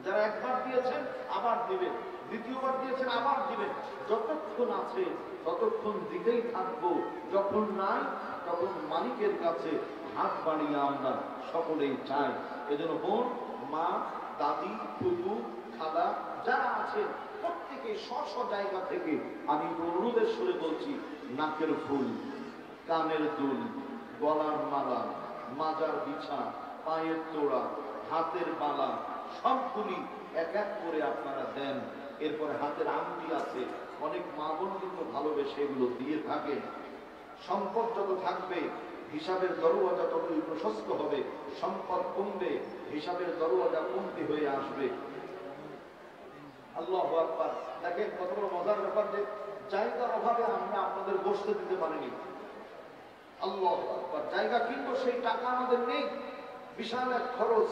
[SPEAKER 1] যারা একবার দিয়েছেন আবার দিবেন, দ্বিতীয়বার দিয়েছেন আবার দিবেন। যতক্ষণ আছে ততক্ষণ দিতেই থাকবো, যখন নাই তখন মালিকের কাছে হাত বাড়িয়ে আমরা সকলেই চাই। এজন্য বোন, মা, দাদি, ফুফু, খালা যারা আছেন প্রত্যেকে স্ব জায়গা থেকে আমি অনুরোধের সুরে বলছি, নাকের ফুল, কানের দুল, গলার মালা, মাজার বিছা, পায়ের তোড়া, হাতের মালা সবগুলি এক এক করে আপনারা দেন। এরপরে হাতের আংটি আছে, অনেক মা বোন কিন্তু ভালোবেসে এগুলো দিয়ে থাকে। সম্পদ যত থাকবে হিসাবের দরওয়াজা ততই প্রশস্ত হবে, সম্পদ কমবে হিসাবের দরওয়াজা কমতি হয়ে আসবে। আল্লাহু আকবার। দেখেন কত বড় মজার ব্যাপার যে জায়গার অভাবে আমরা আপনাদের বসতে দিতে পারিনি। আল্লাহু আকবার। জায়গা কিনবো সেই টাকা আমাদের নেই, বিশাল এক খরচ।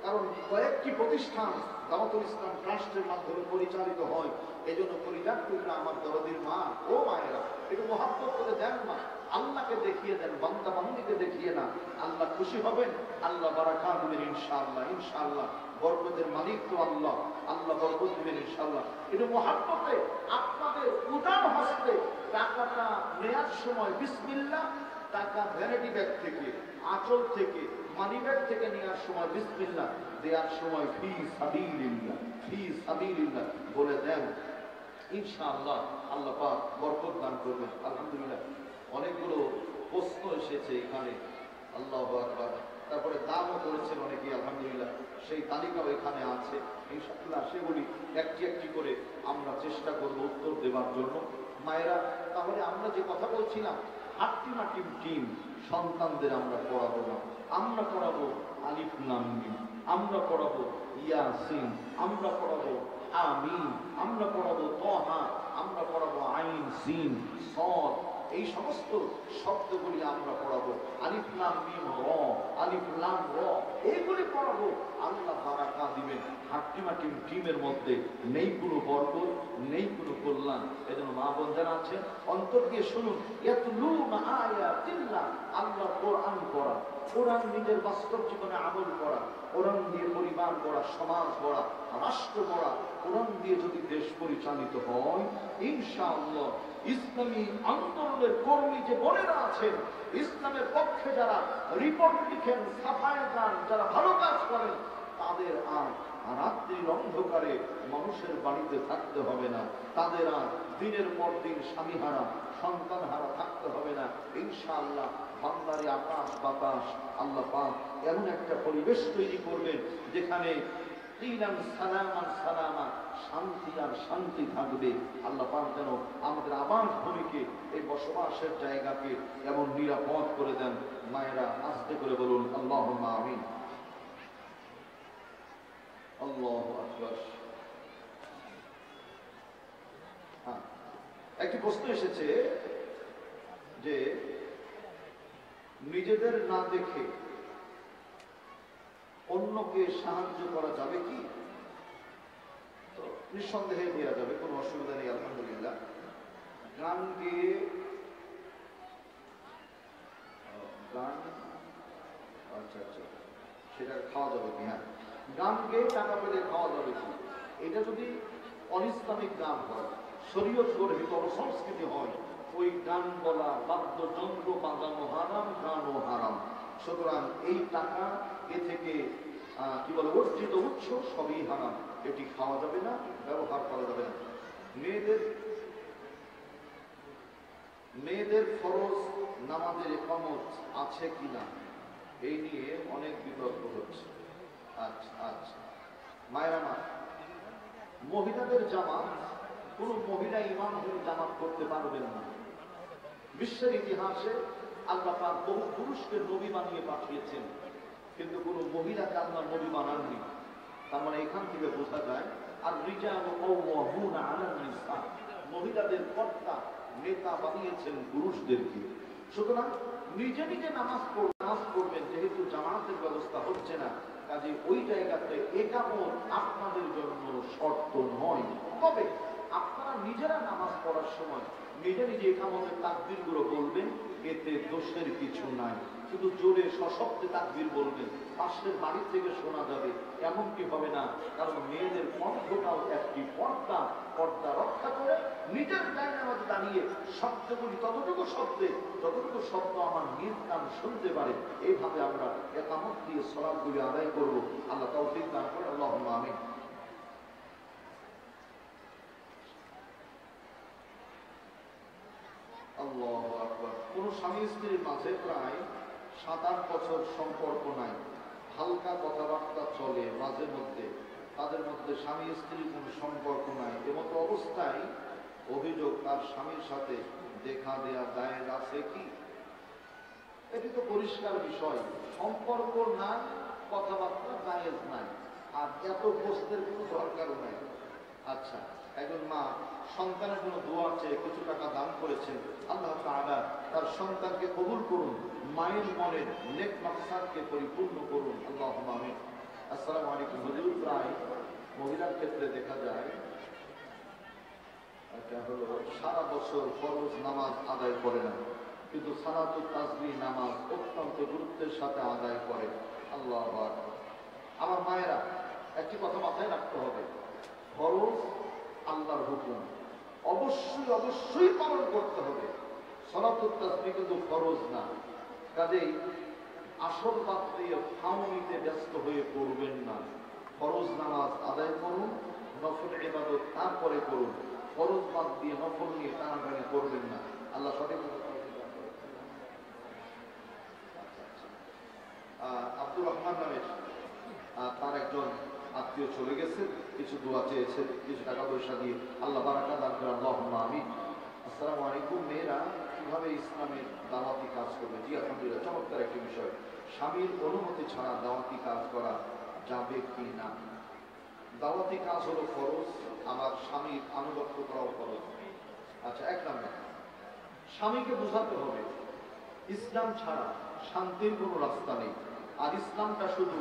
[SPEAKER 1] কারণ কয়েকটি প্রতিষ্ঠান দাওয়াতুল ইসলাম ট্রাস্টের মাধ্যমে পরিচালিত হয়। এই জন্য পরিবার টুকরা আমার দরদির মা ও মায়েরা একটু মহাব্বত করে দেন না, আল্লাহকে দেখিয়ে দেন, বান্দা বান্দিকে দেখিয়ে না। আল্লাহ খুশি হবেন, আল্লাহ বারাকাত দিবেন ইনশাআল্লাহ। ইনশাআল্লাহ বরকতের মালিক তো আল্লাহ, আল্লাহ বরকত দিবেন ইনশাআল্লাহ। একটু মহাব্বতে আপনাদের উদার হস্তে টাকাটা নেয়ার সময় বিসমিল্লাহ, টাকা ভ্যানিটি ব্যাগ থেকে, আঁচল থেকে, মানি ব্যাগ থেকে নেওয়ার সময় বিসমিল্লাহ, দেওয়ার সময় ফি সাবিলিল্লাহ বলে দেন। ইনশাআল্লাহ আল্লাহ পাক বরকত দান করবেন। আলহামদুলিল্লাহ অনেকগুলো প্রশ্ন এসেছে এখানে, আল্লাহু আকবার। তারপরে দানও করেছেন অনেকেই, আলহামদুলিল্লাহ সেই তালিকাও এখানে আছে। ইনশাআল্লাহ সেগুলি একটি একটি করে আমরা চেষ্টা করব উত্তর দেওয়ার জন্য। মায়েরা, তাহলে আমরা যে কথা বলছিলাম, হাট্টিমাটিম টিম সন্তানদের আমরা পড়াবো না, আমরা পড়াবো আলিফ লাম মিম, আমরা পড়াবো ইয়াসিন, আমরা পড়াবো আমিন, আমরা পড়াবো তহা, আমরা পড়াবো আইন সিন সদ, এই সমস্ত শব্দগুলি আমরা পড়াবো। আলিফ লাম মিম র, আলিফ লাম র, এইগুলি পড়াবো। আল্লাহ বারাকা দিবেন। হাট্টিমাটিম টিমের মধ্যে নেই কোনো বরকত, নেই কোনো কল্যাণ। এজন্য মা বোন যারা আছেন অন্তর দিয়ে শুনুন, ইয়াতলুনা আয়াতিল্লাহ, আল্লাহ কোরআন পড়া, কোরআন নিজের বাস্তব জীবনে আমল করা, কোরআন দিয়ে পরিবার গড়া, সমাজ গড়া, রাষ্ট্র গড়া। কোরআন দিয়ে যদি দেশ পরিচালিত হয়, ইনশাআল্লাহ ইসলামী আন্দোলনের কর্মী যে বোনেরা আছেন, ইসলামের পক্ষে যারা রিপোর্ট লিখেন, সাফায়ে গান, যারা ভালো কাজ করেন, তাদের আর রাত্রির অন্ধকারে মানুষের বাড়িতে থাকতে হবে না, তাদের আর দিনের পর দিন স্বামীহারা, সন্তানহারা থাকতে হবে না। ইনশাআল্লাহ বান্দারে আকাশ বাতাস আল্লাহ পাক এমন একটা পরিবেশ তৈরি করবেন যেখানে সালামা, শান্তি আর শান্তি থাকবে। আল্লাহ পাক যেন আমাদের আবাস ভূমিকে, এই বসবাসের জায়গাকে এমন নিরাপদ করে দেন। মায়েরা আস্তে করে বলুন আল্লাহুম্মা আমিন। আল্লাহু আকবার। একটি প্রশ্ন এসেছে যে নিজেদের না দেখে অন্যকে সাহায্য করা যাবে কি? তো নিঃসন্দেহে দেওয়া যাবে, কোনো অসুবিধা নেই আলহামদুলিল্লাহ। গান গেয়ে আচ্ছা সেটা খাওয়া যাবে কি? হ্যাঁ, গান গেয়ে টাকা পেলে খাওয়া যাবে কি? এটা যদি অনিসলামিক গান হয়, শরীয়ত গর্হিত সংস্কৃতি হয়, ওই গান বলা, বাদ্যযন্ত্র বাজানো হারাম, গানও হারাম। সুতরাং এই টাকা এ থেকে কি বলে অর্জিত উৎস সবই হারাম, এটি খাওয়া যাবে না, ব্যবহার করা যাবে না। মেয়েদের ফরজ নামাজের ইকামত আছে কিনা এই নিয়ে অনেক বিতর্ক হচ্ছে। আচ্ছা আচ্ছা, মায়েরা মা, মহিলাদের জামাত কোন মহিলা ইমাম হয়ে জামাত করতে পারবেন না। বিশ্বের ইতিহাসে আল্লাহ পাক বহু পুরুষকে নবী বানিয়ে পাঠিয়েছেন, কিন্তু কোন মহিলাকে আল্লাহ নবী বানাননি। তার মানে এখান থেকে বোঝা যায় আর রিজালু কাওয়ামুনা আলান নিসা, মহিলাদের কর্তা নেতা বানিয়েছেন পুরুষদেরকে। সুতরাং নিজে নিজে নামাজ পড়বেন, যেহেতু জামাতের ব্যবস্থা হচ্ছে না, কাজে ওই জায়গাতে একামত আপনাদের জন্য শর্ত নয়। তবে আপনারা নিজেরা নামাজ পড়ার সময় নিজে নিজে একামতের তাকবীরগুলো বলবেন, এতে দোষের কিছু নাই। শুধু জোরে সশব্দে তাকবীর বলবেন, পাশের বাড়ি থেকে শোনা যাবে এমনটি হবে না, কারণ মেয়েদের কণ্ঠটাও একটি পর্দা রক্ষা করে নিজের জায়গায় দাঁড়িয়ে শব্দগুলি ততটুকু শব্দে যতটুকু শব্দ আমার নিজ কান শুনতে পারে, এইভাবে আমরা একামত দিয়ে সালাতগুলি আদায় করব। আল্লাহ তৌফিক দান করে, আল্লাহুম্মা আমিন। আল্লাহু আকবার। কোন স্বামী স্ত্রীর মাঝে প্রায় 7-8 বছর সম্পর্ক নাই, হালকা কথাবার্তা চলে মাঝে মধ্যে, তাদের মধ্যে স্বামী স্ত্রীর কোন সম্পর্ক নাই, এমতো অবস্থায় অভিযোগ তার স্বামীর সাথে দেখা দেয়া জায়েজ আছে কি? এটি তো পরিষ্কার বিষয়, সম্পর্ক নাই, কথাবার্তা জায়েজ নাই, আর এত প্রশ্নের কোনো দরকারও নাই। আচ্ছা, একজন মা সন্তানের জন্য দোয়া চেয়ে কিছু টাকা দান করেছেন, আল্লাহ তাআলা তার সন্তানকে কবুল করুন, মায়ের মনের নেক মাকসাদকে পরিপূর্ণ করুন, আল্লাহুম্মা আমিন। আসসালামু আলাইকুম হুজুর, প্রায় মহিলার ক্ষেত্রে দেখা যায় এটা হলো সারা বছর ফরজ নামাজ আদায় করে না, কিন্তু সালাতুত তাসবিহ নামাজ অত্যন্ত গুরুত্বের সাথে আদায় করে। আল্লাহু আকবার। আমার মায়েরা, একটি কথা মাথায় রাখতে হবে, ফরজ আল্লাহর হুকুম, অবশ্যই পালন করতে হবে। সালাতুত তাসবিহ কিন্তু ফরজ না, কাজেই আসল বাদ দিয়ে ফাউনিতে ব্যস্ত হয়ে পড়বেন না। ফরজ নামাজ আদায় করুন, নফল ইবাদত তারপরে করুন, ফরজ বাদ দিয়ে নফল নিয়ে টানাটানি করবেন না। আল্লাহ সঠিক। আব্দুর রহমান নামের তার একজন আত্মীয় চলে গেছে, কিছু দোয়া চেয়েছে, কিছু টাকা পয়সা দিয়ে, আল্লাহ বারাকা দান করে, আল্লাহুম্মা আমিন। আসসালামু আলাইকুম, মেয়েরা কিভাবে ইসলামের দাওয়াতি কাজ করবে? জি আলহামদুলিল্লাহ, চমৎকার একটি বিষয়। স্বামীর অনুমতি ছাড়া দাওয়াতি কাজ করা যাবে কি না? দাওয়াতি কাজ হলো ফরজ, আমার স্বামীর আনুগত্য করাও ফরজ। আচ্ছা, এক নাম্বার, স্বামীকে বোঝাতে হবে ইসলাম ছাড়া শান্তির কোনো রাস্তা নেই, আর ইসলামটা শুধু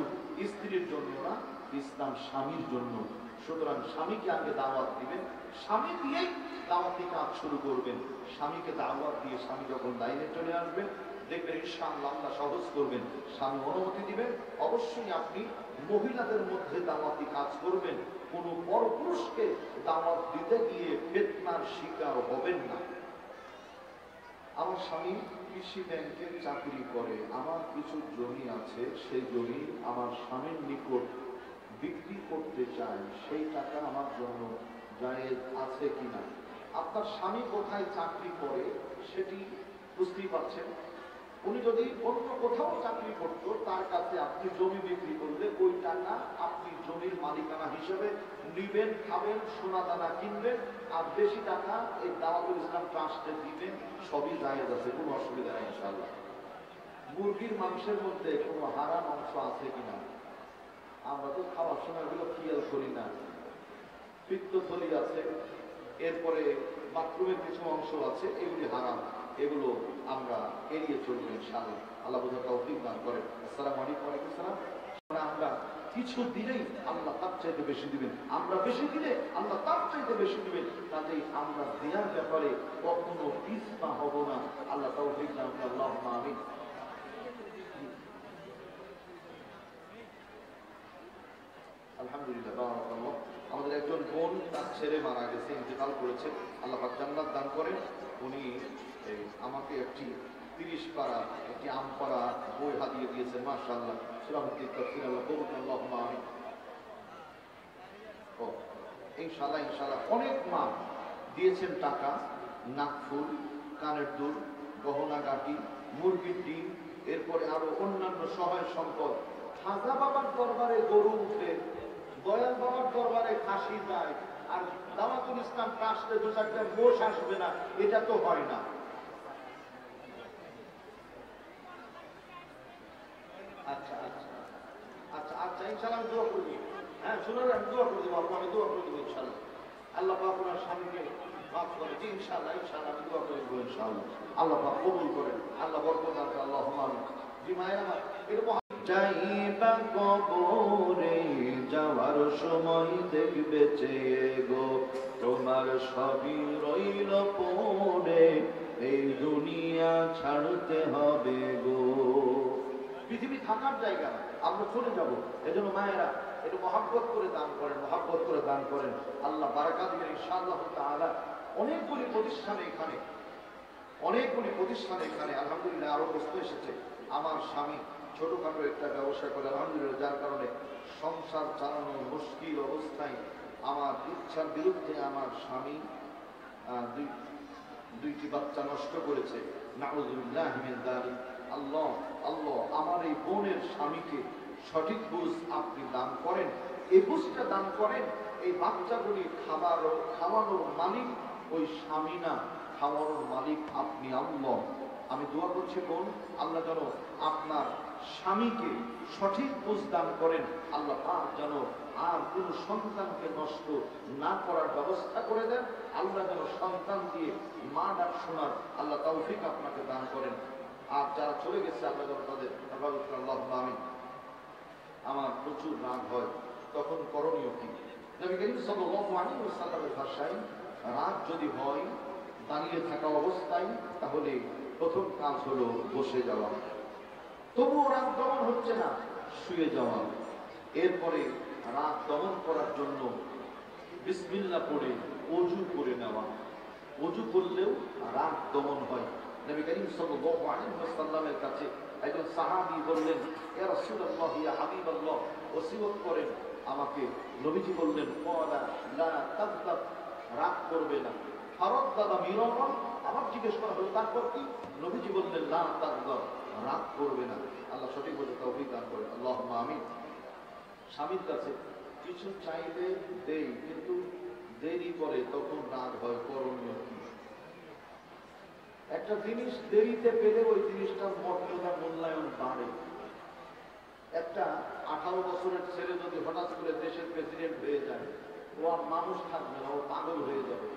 [SPEAKER 1] স্ত্রীর জন্য না, ইসলাম স্বামীর জন্য। সুতরাং স্বামীকে আগে দাওয়াত দিবেন, স্বামী দিয়েই দাওয়াতি কাজ শুরু করবেন। স্বামীকে দাওয়াত দিয়ে স্বামী যখন লাইনে চলে আসবেন, দেখবেন ইনশাআল্লাহ আল্লাহ সহজ করবেন, স্বামী অনুমতি দিবেন। অবশ্যই আপনি মহিলাদের মধ্যে দাওয়াতি কাজ করবেন, কোনো পরপুরুষকে দাওয়াত দিতে গিয়ে ফিতনার শিকার হবেন না। আমার স্বামী কৃষি ব্যাংকের চাকরি করে, আমার কিছু জমি আছে, সেই জমি আমার স্বামীর নিকট বিক্রি করতে চাই, সেই টাকা আমার জন্য জায়েজ আছে কিনা? আপনার স্বামী কোথায় চাকরি করে সেটি বুঝতেই পারছেন। উনি যদি অন্য কোথাও চাকরি করতো, তার কাছে আপনি জমি বিক্রি করলে ওই টাকা আপনি জমির মালিকানা হিসেবে নিবেন, খাবেন, সোনা দানা কিনবেন, আর বেশি টাকা এই দাওয়াতুল ইসলাম ট্রাস্টে দিবেন, সবই জায়েজ আছে, কোনো অসুবিধা নেই ইনশাআল্লাহ। মুরগির মাংসের মধ্যে কোনো হারাম অংশ আছে কিনা? আমরা তো খাওয়ার সময় এগুলো খেয়াল করি না। পিত্তথলি আছে, এরপরে বাথরুমের কিছু অংশ আছে, এগুলি হারাম, এগুলো আমরা এড়িয়ে চলবো ইনশাআল্লাহ। আল্লাহ বোঝার তৌফিক দান করেন। আসসালামু আলাইকুম। ওয়ালাইকুম আসসালাম। আমরা কিছু দিলেই আল্লাহ তার চাইতে বেশি দিবেন, আমরা বেশি দিলে আল্লাহ তার চাইতে বেশি দিবেন, কাজেই আমরা দেওয়ার ব্যাপারে কখনো পিছপা হব না। আল্লাহ তৌফিক দান করেন। আল্লাহুম্মা আমিন। আলহামদুলিল্লাহ, বারাকাল্লাহ। আমাদের একজন বোন, তার ছেলে মারা গেছে, ইন্তেকাল করেছে, আল্লাহ পাক জান্নাত দান করেন। উনি আমাকে একটি 30 পারা একটি আম পারা বই হাতিয়ে দিয়েছেন, মাশাআল্লাহ। সূরা তাফসীর আল্লাহ কবুল করুন, আল্লাহুম্মা আমিন। ও ইনশাআল্লাহ ইনশাআল্লাহ অনেক মা দিয়েছেন টাকা, নাকফুল, কানের দুল, গহনা গাটি, মুরগির ডিম, এরপরে আরো অন্যান্য সহায় সম্পদ। খাজা বাবার দরবারে গরু উঠে, দয়াল বাবার দরবারে খাসি যায়, আর দাওয়াতুল ইসলাম ট্রাস্টে 2-4টা মোষ আসবে না, এটা তো হয় না। আচ্ছা আচ্ছা আচ্ছা আচ্ছা ইনশাআল্লাহ আমি দোয়া করব। হ্যাঁ শুনুন, আমি দোয়া করে দেবো, আমি দোয়া করে দেবো ইনশাআল্লাহ। আল্লাহ পাক ওনার স্বামীকে মাফ করে দিন ইনশাআল্লাহ। ইনশাআল্লাহ আমি দোয়া করে দেবো ইনশাআল্লাহ। আল্লাহ পাক কবুল করেন, আল্লাহ বরকত দান করেন, আল্লাহুম্মা আমিন। জি মায়ের আমার এরকম যাইবা কবরে যাওয়ার সময় দেখবে চেয়ে গো, তোমার সবই রইল পড়ে, এই দুনিয়া ছাড়তে হবে গো। পৃথিবী থাকার জায়গা, আমরা চলে যাব। এজন্য মায়েরা একটু মহাব্বত করে দান করেন, মহাব্বত করে দান করেন। আল্লাহ বারাকাত দিবেন ইনশাআল্লাহ তাআলা। অনেকগুলি প্রতিষ্ঠানে এখানে, অনেকগুলি প্রতিষ্ঠানে এখানে আলহামদুলিল্লাহ আরো বস্তু এসেছে। আমার স্বামী ছোটখাটো একটা ব্যবসা করে আলহামদুলিল্লাহ, যার কারণে সংসার চালানো মুশকিল অবস্থায় আমার ইচ্ছার বিরুদ্ধে আমার স্বামী দুইটি বাচ্চা নষ্ট করেছে। নাউযুবিল্লাহ মিন যালিক। আল্লাহ আল্লাহ আমার এই বোনের স্বামীকে সঠিক বুঝ আপনি দান করেন, এই বুঝটা দান করেন। এই বাচ্চাগুলি খাওয়ানোর মালিক ওই স্বামী না, খাওয়ানোর মালিক আপনি আল্লাহ। আমি দোয়া করছি বোন, আল্লাহ যেন আপনার স্বামীকে সঠিক বুঝ দান করেন। আল্লাহ পাক যেন আর কোন সন্তানকে নষ্ট না করার ব্যবস্থা করে দেন। আল্লাহ যেন সন্তান দিয়ে মা ডাক শোনার আল্লাহ তৌফিক আপনাকে দান করেন। আর যারা চলে গেছে আল্লাহ যেন তাদের হেফাজত করেন, আল্লাহুম্মা আমিন। আমার প্রচুর রাগ হয়, তখন করণীয় কি? নবী করিম সাল্লাল্লাহু আলাইহি ওয়াসাল্লামের ভাষায় রাগ যদি হয় দাঁড়িয়ে থাকা অবস্থায়, তাহলে প্রথম কাজ হলো বসে যাওয়া। তবুও রাগ দমন হচ্ছে না, শুয়ে যাওয়া। এরপরে রাগ দমন করার জন্য বিসমিল্লাহ পড়ে ওযু করে নেওয়া। ওযু করলেও রাগ দমন হয়। নবী করিম সাল্লাল্লাহু আলাইহি ওয়াসাল্লামের কাছে একজন সাহাবী বললেন, ইয়া রাসূলুল্লাহ ইয়া হাবিবাল্লাহ, ওসিয়ত করেন আমাকে। নবীজি বললেন, ক্বালা লা তাগদাব, রাগ করবে না। ফারাদ্দাদা মিরারান, আবার জিজ্ঞেস করা হলো তারপর কি? নবীজি বললেন, লা তাগদাব, রাগ করবে না। আল্লাহ সঠিক বুঝে তৌফিক দান করেন, আল্লাহুম্মা আমিন। স্বামীর কাছে কিছু চাইলে দেই, কিন্তু দেরি করে, তখন রাগ হয়। করণীয় কি? একটা জিনিস দেরিতে পেলে ওই জিনিসটার মর্যাদা মূল্যায়ন বাড়ে। একটা 18 বছরের ছেলে যদি হঠাৎ করে দেশের প্রেসিডেন্ট হয়ে যায়, ও আর মানুষ থাকবে না, ও পাগল হয়ে যাবে।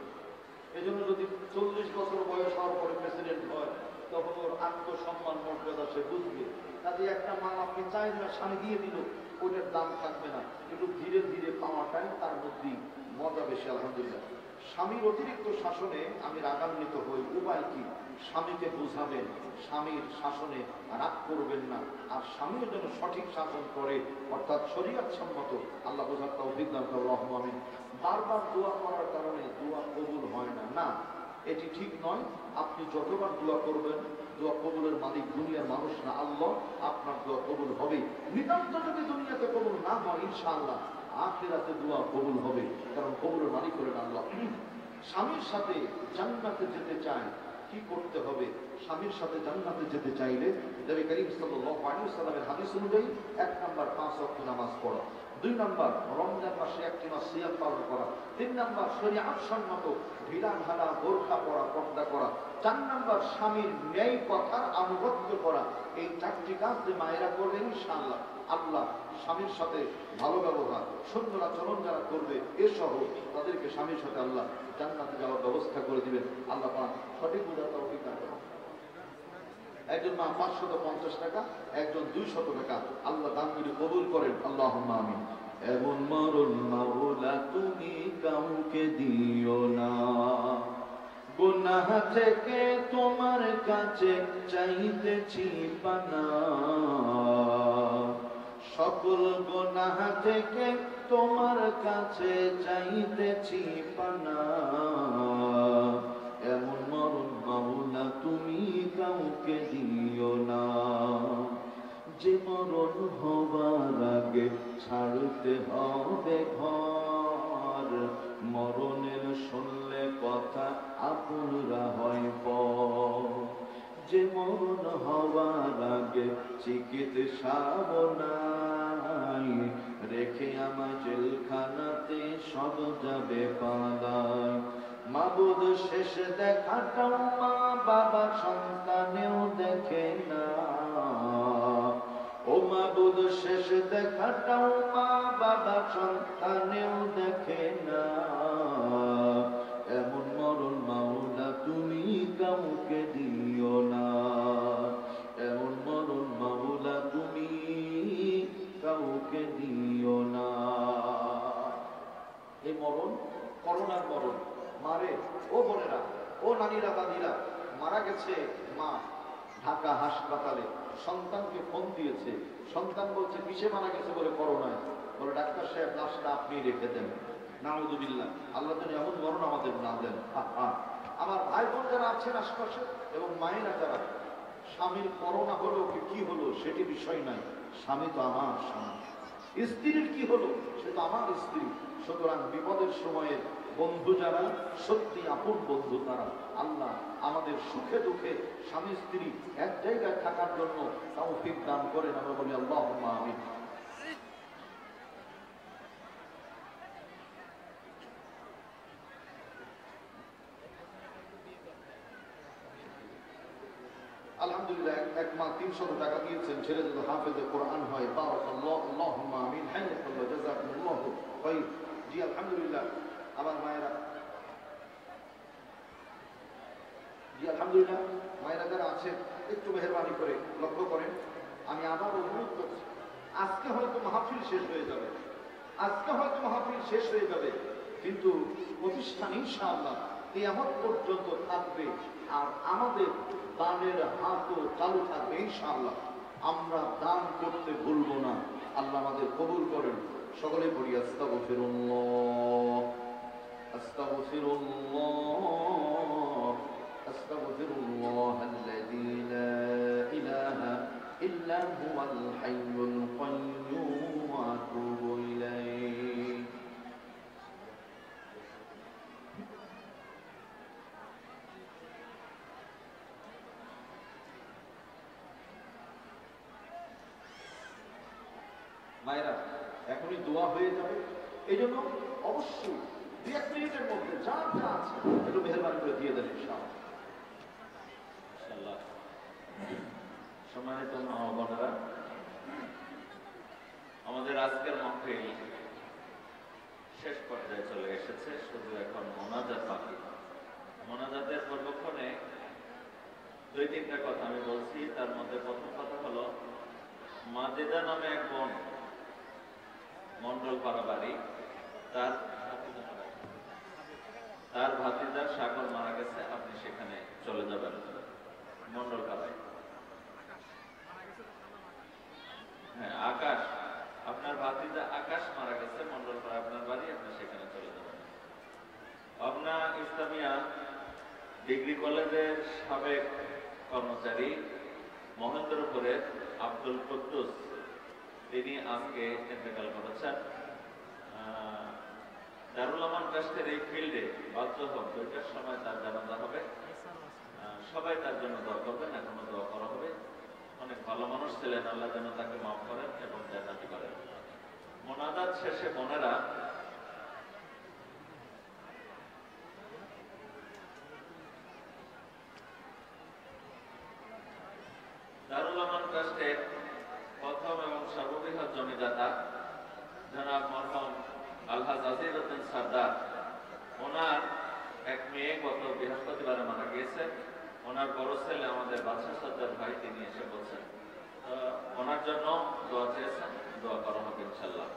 [SPEAKER 1] এই জন্য যদি 40 বছর বয়স হওয়ার পরে প্রেসিডেন্ট হয়, তখন ওর আত্মসম্মান মর্যাদা সে বুঝবে। কাজে একটা মা আপনি চাই না স্বামী দিয়ে দিল, ওটার দাম থাকবে না। একটু ধীরে ধীরে পাওয়াটাই তার মধ্যে মজা বেশি। আলহামদুলিল্লাহ। স্বামীর অতিরিক্ত শাসনে আমি রাগান্বিত হই, উপায় কি? স্বামীকে বুঝাবেন, স্বামীর শাসনে রাগ করবেন না। আর স্বামীও যেন সঠিক শাসন করে, অর্থাৎ শরীয়ত সম্মত। আল্লাহ বোঝার তৌফিক দান করুন, আল্লাহুম্মা আমিন। বারবার দোয়া করার কারণে দোয়া কবুল হয় না, না, এটি ঠিক নয়। আপনি যতবার দোয়া করবেন, দোয়া কবুলের মালিক দুনিয়ার মানুষ না, আল্লাহ। আপনার দোয়া কবুল হবে। নিতান্ত যদি দুনিয়াতে কবুল না হয়, ইনশাআল্লাহ আখিরাতে দোয়া কবুল হবে, কারণ কবুলের মালিক হলেন আল্লাহ। স্বামীর সাথে জান্নাতে যেতে চায়, কি করতে হবে? স্বামীর সাথে জান্নাতে যেতে চাইলে নবী করিম সাল্লাল্লাহু আলাইহি ওয়াসাল্লামের হাদিস অনুযায়ী 1 নাম্বার 5 ওয়াক্ত নামাজ পড়া, 2 নাম্বার রমজান মাসে একটি মাস সিয়াম পালন করা, 3 নাম্বার শরীয়ত সম্মত ঢিলা ঢালা বোরকা পরা, পর্দা করা, 4 নাম্বার স্বামীর ন্যায় কথার আনুগত্য করা। এই 4টি কাজ যে মায়েরা করবেন, ইনশাআল্লাহ আল্লাহ স্বামীর সাথে ভালো ব্যবহার, সুন্দর আচরণ যারা করবে এসহ তাদেরকে স্বামীর সাথে আল্লাহ জান্নাতে যাওয়ার ব্যবস্থা করে দিবেন। আল্লাহ পাক সঠিক বুঝার তৌফিক দান করুন। একজন মা 550 টাকা, একজন 200 টাকা। আল্লাহ দানগুলি কবুল করেন, আল্লাহুম্মা আমিন। এমন মরণ মাওলা তুমি কাউকে দিও না, গুনাহ থেকে তোমার কাছে চাইতেছি পানা, সকল গুনাহ থেকে তোমার কাছে চাইতেছি পানা, এমন মরণ মাওলা তুমি কাউকে দিও না, যে মরণ হবার আগে ছাড়তে হবে ঘর, মরণের শুনলে কথা আপনরা হয় পর, যে মরণ হবার আগে চিকিৎসা নাই, রেখে আমার জেলখানাতে সব যাবে পালায়। মাবুদ শেষ দেখাটাও মা বাবা সন্তানেও দেখে না, ও মাবুদ শেষ দেখাটাও মা বাবা সন্তানেও দেখে না, এমন মরণ মাওলা তুমি কাউকে দিও না, এমন মরণ মাওলা তুমি কাউকে দিও না। এই মরণ করোনার মরণ। মারে ও বোনেরা, ও নানীরা, দাদিরা, মারা গেছে মা ঢাকা হাসপাতালে, সন্তানকে ফোন দিয়েছে, সন্তান বলছে কিসে মারা গেছে, বলে করোনায়। বলে ডাক্তার সাহেব লাশটা আপনি রেখে দেন। নাউযুবিল্লাহ, আল্লাহ যেন এমন মরণ আমাদের না দেন। আমার ভাই বোন যারা আছেন আশপাশে এবং মায়েরা যারা, স্বামীর করোনা হলো কি হলো সেটি বিষয় নাই, স্বামী তো আমার স্বামী, স্ত্রীর কি হলো সে তো আমার স্ত্রী। সুতরাং বিপদের সময়ে বন্ধু যারা, সত্যি আপন বন্ধু তারা। আল্লাহ আমাদের সুখে দুঃখে স্বামী স্ত্রী এক জায়গায় থাকার জন্য তৌফিক দান করেন, আমরা বলি আল্লাহুম্মা আমিন। আলহামদুলিল্লাহ, এক মা 300 টাকা দিয়েছেন, ছেলে যদি হাফেজে কোরআন হয়। বারাকাল্লাহু, আল্লাহুম্মা আমিন, হাইয়াকুল্লাহ, জাযাকুমুল্লাহু খাইর। জি আলহামদুলিল্লাহ। আবার মায়েরা, জি আলহামদুলিল্লাহ, মায়েরা যারা আছেন একটু মেহেরবানি করে লক্ষ্য করেন। আমি আবার অনুরোধ করছি, আজকে হয়তো মাহফিল শেষ হয়ে যাবে, আজকে হয়তো মাহফিল শেষ হয়ে যাবে, কিন্তু প্রতিষ্ঠান ইনশাআল্লাহ কিয়ামত পর্যন্ত থাকবে, আর আমাদের দানের হাতও চালু থাকবে ইনশাআল্লাহ। আমরা দান করতে ভুলবো না। আল্লাহ আমাদের কবুল করেন। সকলে পড়ি আস্তাগফিরুল্লাহ, আস্তাগফিরুল্লাহ, আস্তাগফিরুল্লাহ আল্লাযী লা ইলাহা ইল্লা হুয়াল হাইয়ুল কাইয়্যুম ওয়া আতুবু ইলাইহি। মায়েরা, এখনই দোয়া হয়ে যাবে, এই জন্য অবশ্যই 2-1 মিনিটের মধ্যে যা যা আছে একটু মেহেরবানি করে দিয়ে দেন ইনশাআল্লাহ।
[SPEAKER 2] সম্মানিত মা ও বোনেরা, আমাদের আজকের মাহফিল শেষ পর্যায়ে চলে এসেছে, শুধু এখন মোনাজাত বাকি। মোনাজাতের পূর্বক্ষণে 2-3টা কথা আমি বলছি। তার মধ্যে প্রথম কথা হলো, মাজেদা নামে এক বোন, মন্ডলপাড়া বাড়ি, তার ভাতিজার সাগর মারা গেছে। আপনি সেখানে চলে যাবেন মন্ডলপাড়ায়। হ্যাঁ, আকাশ, আপনার ভাতিজা আকাশ মারা গেছে মন্ডলপাড়া, আপনার বাড়ি, আপনি সেখানে চলে যাবেন। পাবনা ইসলামিয়া ডিগ্রি কলেজের সাবেক কর্মচারী মহেন্দ্রপুরের আব্দুল কুদ্দুস, তিনি আজকে ইন্তেকাল করেছেন। দারুল আমান ট্রাস্টের এই ফিল্ডে বাদ্যহক 2টার সময় তার জানাজা হবে। সবাই তার জন্য দোয়া করবেন, এখনো দোয়া করা হবে। অনেক ভালো মানুষ ছিলেন, আল্লাহ যেন তাকে মাফ করেন এবং জান্নাতি করেন। মোনাজাত শেষে বোনেরা দারুল আমান ট্রাস্টের প্রথম এবং সর্ববৃহৎ জমিদাতা জনাব মরহুম আলহাজ আজিজ উদ্দিন সরদার, ওনার এক মেয়ে গত বৃহস্পতিবারে মারা গিয়েছে। ওনার বড় ছেলে আমাদের বাদশাহ সর্দার ভাই, তিনি এসে বলছেন ওনার জন্য দোয়া চেয়েছেন, দোয়া করা হবে ইনশাল্লাহ।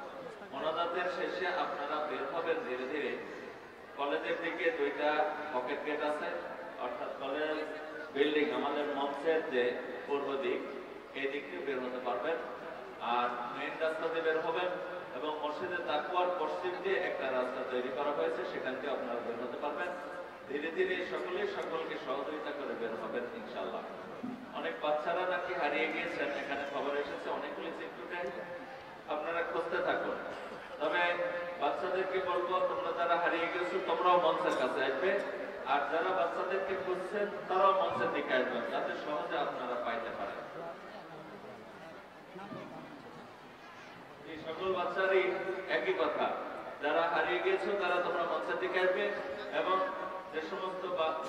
[SPEAKER 2] মোনাজাতের শেষে আপনারা বের হবেন ধীরে ধীরে। কলেজের দিকে 2টা পকেট গেট আছে, অর্থাৎ কলেজ বিল্ডিং আমাদের মঞ্চের যে পূর্ব দিক, এই দিক থেকে বের হতে পারবেন। আর মেইন রাস্তা দিয়ে বের হবেন এবং মসজিদে তাকওয়ার পশ্চিম দিয়ে একটা রাস্তা তৈরি করা হয়েছে, সেখান থেকে আপনারা বের হতে পারবেন। ধীরে ধীরে সকলকে সহযোগিতা করে বের হবেন ইনশাআল্লাহ। অনেক বাচ্চারা নাকি হারিয়ে গিয়েছেন, এখানে খবর এসেছে অনেকগুলি চিত্রকে আপনারা খুঁজতে থাকুন। তবে বাচ্চাদেরকে বলবো, তোমরা যারা হারিয়ে গেছো তোমরাও মঞ্চের কাছে আসবে, আর যারা বাচ্চাদেরকে খুঁজছেন তারাও মঞ্চের দিকে আসবেন, যাতে সহজে আপনারা পাইতে পারেন। এই সকল বাচ্চারই একই কথা, যারা হারিয়ে গিয়েছো তারা তোমরা মঞ্চের দিকে আসবে, এবং যে সমস্ত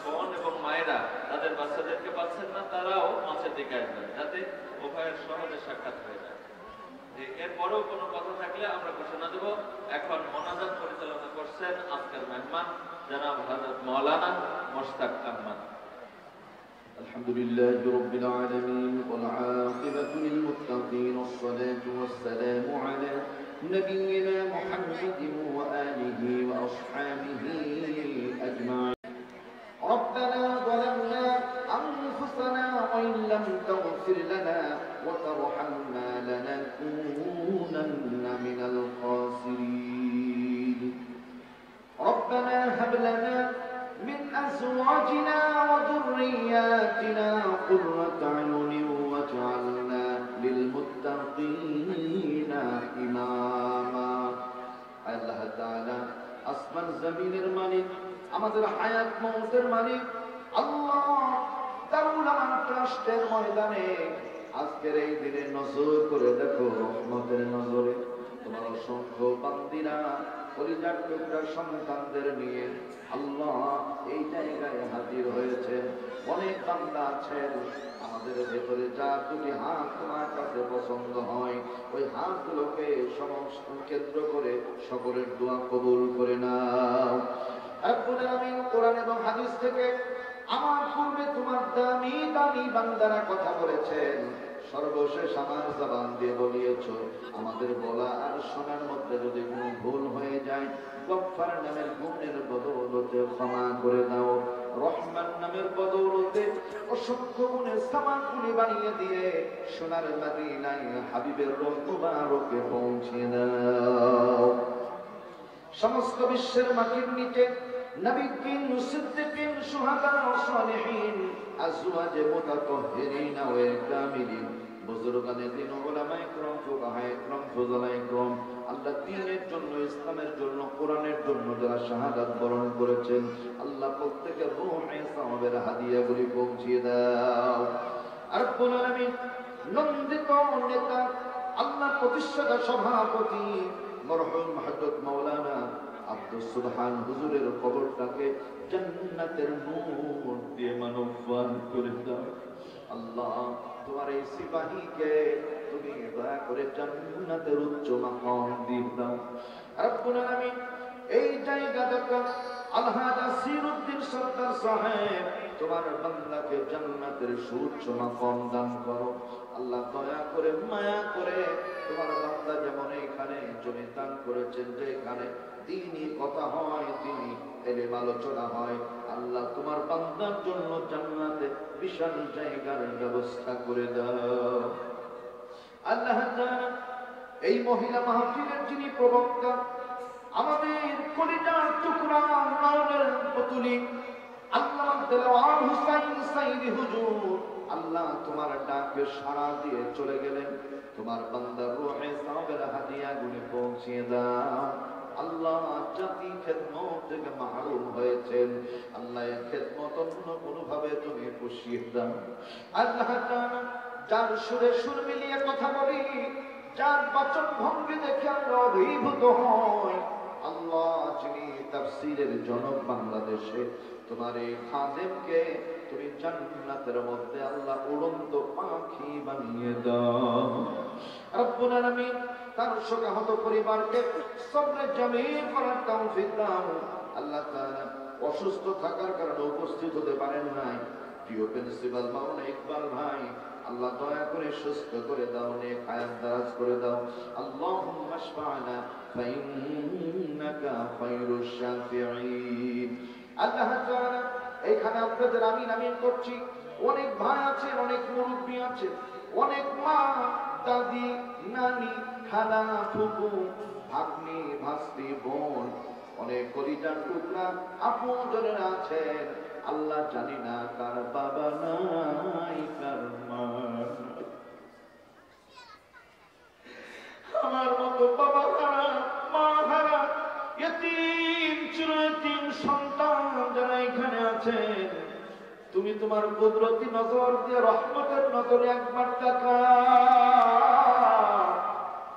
[SPEAKER 2] বোন এবং মায়েরা তাদের বাচ্চাদেরকে পাচ্ছেন না তারাও মঞ্চের দিকে আসবেন, যাতে উভয়ের সহজে সাক্ষাৎ হয়ে যায়। এরপরেও কোনো কথা থাকলে আমরা ঘোষণা দেব। এখন মোনাজাত পরিচালনা করছেন আজকের মেহমান জনাব হযরত মাওলানা মুশতাক আহমদ।
[SPEAKER 1] الحمد لله رب العالمين والعاقبة للمتقين والصلاة والسلام على نبينا محمد وآله وأصحابه أجمعين. ربنا ظلمنا أنفسنا وإن لم تغفر لنا وترحمنا لنكونن من الخاسرين. ربنا هب لنا من أزواجنا وذرياتنا قرة أعين واجعلنا للمتقين إماما. আল্লাহ তাআলা আসমান জমিনের মালিক, আমাদের হায়াত মওতের মালিক আল্লাহ, দারুল আমান ট্রাস্টের ময়দানে আজকের এই দিনে নজর করে দেখো, রহমতের নজরে তোমার অসংখ্য বান্দিরা পরিবার টুকরা সন্তানদের নিয়ে আল্লাহ এই জায়গায় হাজির হয়েছে। অনেক বান্দা আছেন আমাদের ভেতরে, যার দুটি হাত তোমার কাছে পছন্দ হয়, ওই হাতগুলোকে সমস্ত কেন্দ্র করে সকলের দোয়া কবুল করে নাও। রব্বুল আলামিন কোরআন এবং হাদিস থেকে আমার পূর্বে তোমার দামি দামি বান্দারা কথা বলেছেন, সর্বশেষ আমার জবান দিয়ে বলিয়েছো, আমাদের বলা আর শোনার মধ্যে যদি কোনো ভুল হয়ে যায়, গফফার নামের গুণের বদৌলতে ক্ষমা করে দাও, রহমান নামের বদৌলতে অসংখ্য গুণের সামাকুলি বানিয়ে দিয়ে সোনার মদিনায় হাবিবের রূহ মুবারকে পৌঁছে দাও। সমস্ত বিশ্বের মাটির নিচে নবীগণ, সিদ্দিকিন, শুহাদা ও সালেহিন, আজওয়াজে মুতাতাহহিরিন ওয়া কামিলিন, বুজুর্গানে দিন, উলামায়ে কিরাম, ফুকাহায়ে কিরাম, ফুজালায়ে কিরাম, আল্লাহ দ্বীনের জন্য, ইসলামের জন্য, কোরআনের জন্য যারা শাহাদাত বরণ করেছেন, আল্লাহ প্রত্যেকের রূহে সাওয়াবের হাদিয়াগুলি পৌঁছিয়ে দাও। রব্বুল আলামিন নন্দিত নেতা, আল্লাহ প্রতিষ্ঠাতা সভাপতি মরহুম হযরত মাওলানা আব্দুস সুবহান হুজুরের কবরটাকে জান্নাতের নূর দিয়ে মানববান করে দাও। আল্লাহ তোমার এই সিপাহীকে তুমি দয়া করে জান্নাতের উচ্চ মাকাম দিয়ে দাও। রব্বুল আলামিন এই জায়গাটাকে আলহাজ আসিরউদ্দিন সরদার সাহেব তোমার বান্দাকে জান্নাতের সুউচ্চ মাকাম দান করো। আল্লাহ দয়া করে মায়া করে তোমার বান্দা যেমন এখানে জমি দান করেছেন, যেখানে দ্বীনি কথা হয়, দ্বীনি ইলম আলোচনা হয়, আল্লাহ তোমার বান্দার জন্য জান্নাতে বিশাল জায়গার ব্যবস্থা করে দাও। আল্লাহ তাআলা এই মহিলা মাহফিলের যিনি প্রবক্তা, আমাদের কলিজার টুকরা নয়নের পুতুলি আল্লামা দেওয়ান হুসাইন সাইদি হুজুর, আল্লাহ তোমার ডাকে সাড়া দিয়ে চলে গেলেন, তোমার বান্দার রূহে সাওয়াবের হাদিয়াগুলি পৌঁছিয়ে দাও। আল্লাহ জাতি খেদমত থেকে মাহরুম হয়েছেন, আল্লাহ এই খেদমত অন্য কোনোভাবে তুমি পুষিয়ে দাও। আল্লাহ তাআলা যার সুরে সুর মিলিয়ে কথা বলি, যার বচন ভঙ্গি দেখে আমরা অভিভূত হই, আল্লাহ যিনি তাফসীরের জনক বাংলাদেশে, তোমার এই খাদেমকে তুমি জান্নাতের মধ্যে আল্লাহ উড়ন্ত পাখি বানিয়ে দাও। রব্বুল আলামিন তার শোকাহত পরিবারকে সবরে জামিল করার তৌফিক দাও। আল্লাহ তাআলা অসুস্থ থাকার কারণে উপস্থিত হতে পারেন নাই প্রিয় প্রিন্সিপাল মাওলানা ইকবাল ভাই, আল্লাহ দয়া করে সুস্থ করে দাও, নেক হায়াত দারাজ করে দাও। আল্লাহুম্মা শফা'না ফাইন্নাকা খায়রুশ শাফিঈন। আল্লাহ তাআলা এখানে আপনাদের আমিন আমিন করছি। অনেক ভাই আছেন, অনেক মুরব্বী আছেন, অনেক মা, দাদি, নানি, খালা, ফুফু, ভাগ্নি, ভাস্তি, বোন, অনেক কলিজার টুকরা আপনজনেরা আছেন, আল্লাহ জানি না কার বাবা নাই কার মা। আমার মতো বাবা হারা, মা হারা, ইতিম চিরয়তিম সন্তান যারা এখানে আছেন, তুমি তোমার কুদরতি নজর দিয়ে রহমতের নজরে একবার তাকাও।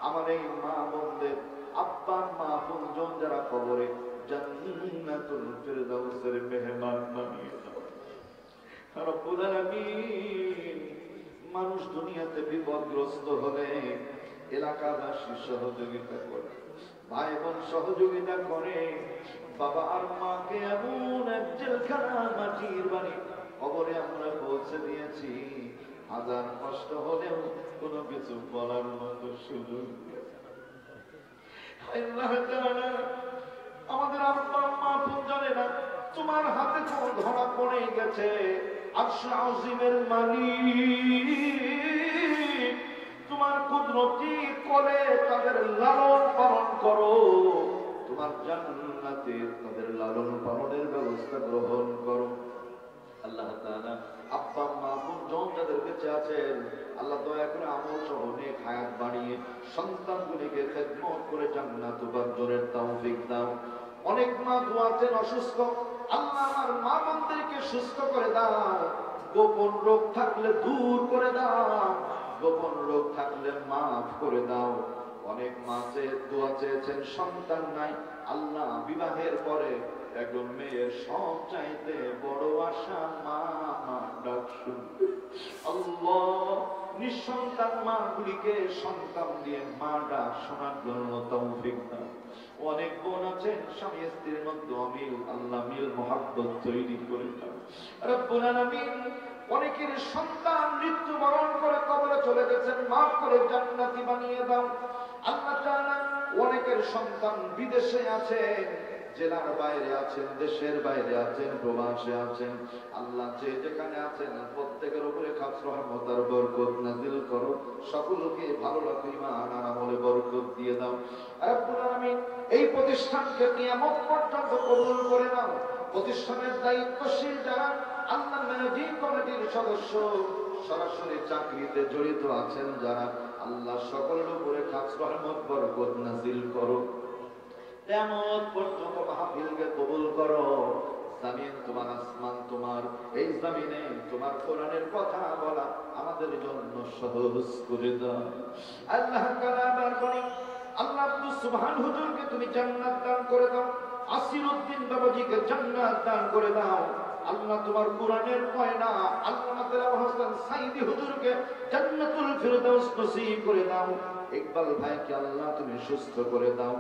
[SPEAKER 1] আমার এই মা বোনদের আব্বা মা আপনজন যারা কবরে, জান্নাতুল ফিরদাউসের মেহমান বানিয়ে দাও রব্বুল আলামিন। মানুষ দুনিয়াতে বিপদগ্রস্ত হলে এলাকাবাসী সহযোগিতা করে, ভাই বোন সহযোগিতা করে, বাবা আর মাকে এমন এক জেলখানা মাটির বাড়ি কবরে আমরা পৌঁছে দিয়েছি, হাজার কষ্ট হলেও কোনো কিছু বলার মতো সুযোগ নেই। আল্লাহ তাআলা আমাদের আব্বা মা জানে না তোমার হাতে কোন ধরা পড়ে গেছে, আরশ আজিমের মালিক, তোমার কুদরতি কোলে তাদের লালন পালন করো, তোমার জান্নাতে তাদের লালন পালনের ব্যবস্থা গ্রহণ করো। আল্লাহ তাআলা আব্বা মা বোন যাদের বেঁচে আছেন, আল্লাহ দয়া করে আমল সহ নেক হায়াত বাড়িয়ে সন্তানগুলিকে খেদমত করে জান্নাত উপার্জনের তৌফিক দাও। অনেক মা আছেন অসুস্থ, আল্লাহ আমার মা বোনদেরকে সুস্থ করে দাও, গোপন রোগ থাকলে দূর করে দাও, গোপন রোগ থাকলে মাফ করে দাও। অনেক মা দোয়া চেয়েছেন সন্তান নাই, আল্লাহ বিবাহের পরে একজন মেয়ের সব চাইতে বড় আশা মা ডাক শুনবে। আল্লাহ নিঃসন্তান মা গুলিকে সন্তান দিয়ে মা ডাক শোনার জন্য তৌফিক দাও। অনেক বোন আছেন স্বামী স্ত্রীর মধ্যে অমিল, আল্লাহ মিল মহব্বত তৈরি করে দাও রব্বুল আলামিন। অনেকের সন্তান মৃত্যুবরণ করে কবরে চলে গেছেন, মাফ করে জান্নাতি বানিয়ে দাও আল্লাহ তাআলা। অনেকের সন্তান বিদেশে আছেন, জেলার বাইরে আছেন, দেশের বাইরে আছেন, প্রবাসে আছেন, আল্লাহ যে যেখানে আছেন প্রত্যেকের উপরে খাস রহমত আর বরকত নাযিল করো, সকলকে ভালো রাখো, ঈমান আর আমলে বরকত দিয়ে দাও রব্বুল আলামিন। এই প্রতিষ্ঠানকে কিয়ামত পর্যন্ত কবুল করে নাও। প্রতিষ্ঠানের দায়িত্বশীল যারা আল্লাহ ম্যানেজিং কমিটির সদস্য, সরাসরি চাকরিতে জড়িত আছেন যারা, আল্লাহ সকলের উপরে খাস রহমত বরকত নাযিল করো। কিয়ামত পর্যন্ত মাহফিলকে কবুল করো। জমিন তোমার, আসমান তোমার, এই জমিনে তোমার কোরআনের কথা বলা আমাদের জন্য সহজ করে দাও আল্লাহ তাআলা। বারবারই আল্লাহ আব্দুল সুবহান হুজুরকে তুমি জান্নাত দান করে দাও, আসিরউদ্দিন বাবাজিকে জান্নাত দান করে দাও আল্লাহ। তোমার কোরআনের ময়না আল্লামা দেলাওয়ার হোসেন সাইদি হুজুরকে জান্নাতুল ফিরদাউস নসিব করে দাও। ইকবাল ভাইকে আল্লাহ তুমি সুস্থ করে দাও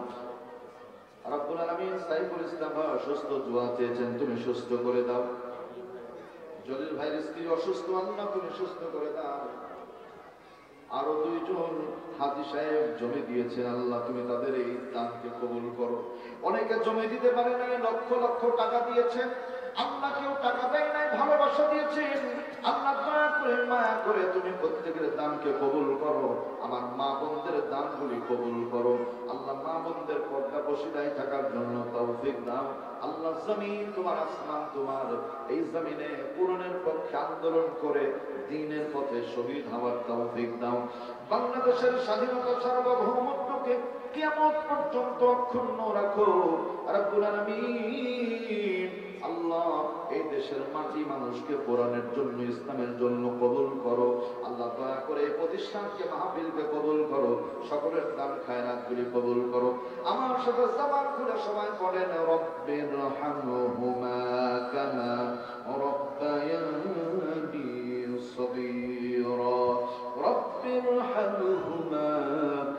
[SPEAKER 1] রব্বুল আলামিন। সাইফুল ইসলাম ভাই অসুস্থ, দোয়া চেয়েছেন, তুমি সুস্থ করে দাও। জলিল ভাইয়ের স্ত্রী অসুস্থ, আল্লাহ তুমি সুস্থ করে দাও। আরো দুইজন হাজী সাহেব জমি দিয়েছেন, আল্লাহ তুমি তাদের এই দানকে কবুল করো। অনেকে জমি দিতে পারে নাই, লক্ষ লক্ষ টাকা দিয়েছেন, আল্লাহ কেউ টাকা দেয় নাই, ভালোবাসা দিয়েছেন, আল্লাহ দয়া করে মায়া করে তুমি প্রত্যেকের দানকে কবুল করো। আমার মা বোনদের দানগুলি কবুল করো আল্লাহ। মা বোনদের পর্দা বসিদায় থাকার জন্য তৌফিক দাও আল্লাহ। জমিন তোমার, আসমান তোমার, এই জমিনে কোরআনের পক্ষে আন্দোলন করে দ্বীনের পথে শহীদ হওয়ার তৌফিক দাও। বাংলাদেশের স্বাধীনতা সার্বভৌমত্বকে কিয়ামত পর্যন্ত অক্ষুণ্ণ রাখো রব্বুল আলামিন। আল্লাহ এই দেশের মাটি মানুষকে কোরআনের জন্য, ইসলামের জন্য কবুল করো আল্লাহ। দয়া করে এই প্রতিষ্ঠানকে, মাহফিলকে কবুল করো, সকলের দান খায়রাতগুলি কবুল করো। আমার সাথে জবান খুলে সবাই পড়েন রব্বির হামহুমা কামা রাব্বায়ানি সগীরা, রব্বির হামহুমা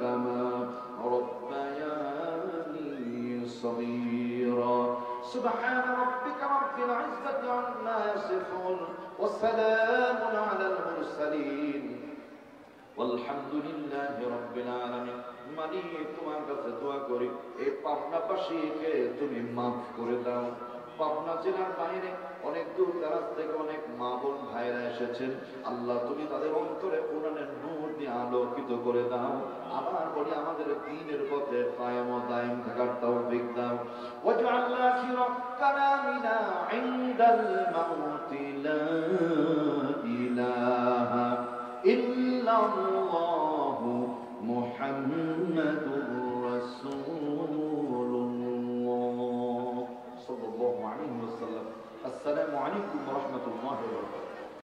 [SPEAKER 1] কামা রাব্বায়ানি সগীরা। سبحان ربك رب العزة عما يصفون والسلام على المرسلين والحمد لله رب العالمين। মালিক তোমার কাছে দোয়া করি এই পাবনাবাসীকে তুমি মাফ করে দাও। পাবনা জেলার বাইরে অনেক দূর দরাজ থেকে অনেক মা বোন ভাইরা এসেছেন, আল্লাহ তুমি তাদের অন্তরে কোরআনের নূর দিয়ে আলোকিত করে দাও। আবার বলি আমাদের দ্বীনের পথে কায়েম ও দায়েম থাকার তৌফিক দাও। আলাইহি ওয়াসাল্লাম। আসসালামু আলাইকুম ওয়া রাহমাতুল্লাহি ওয়া বারাকাতুহু।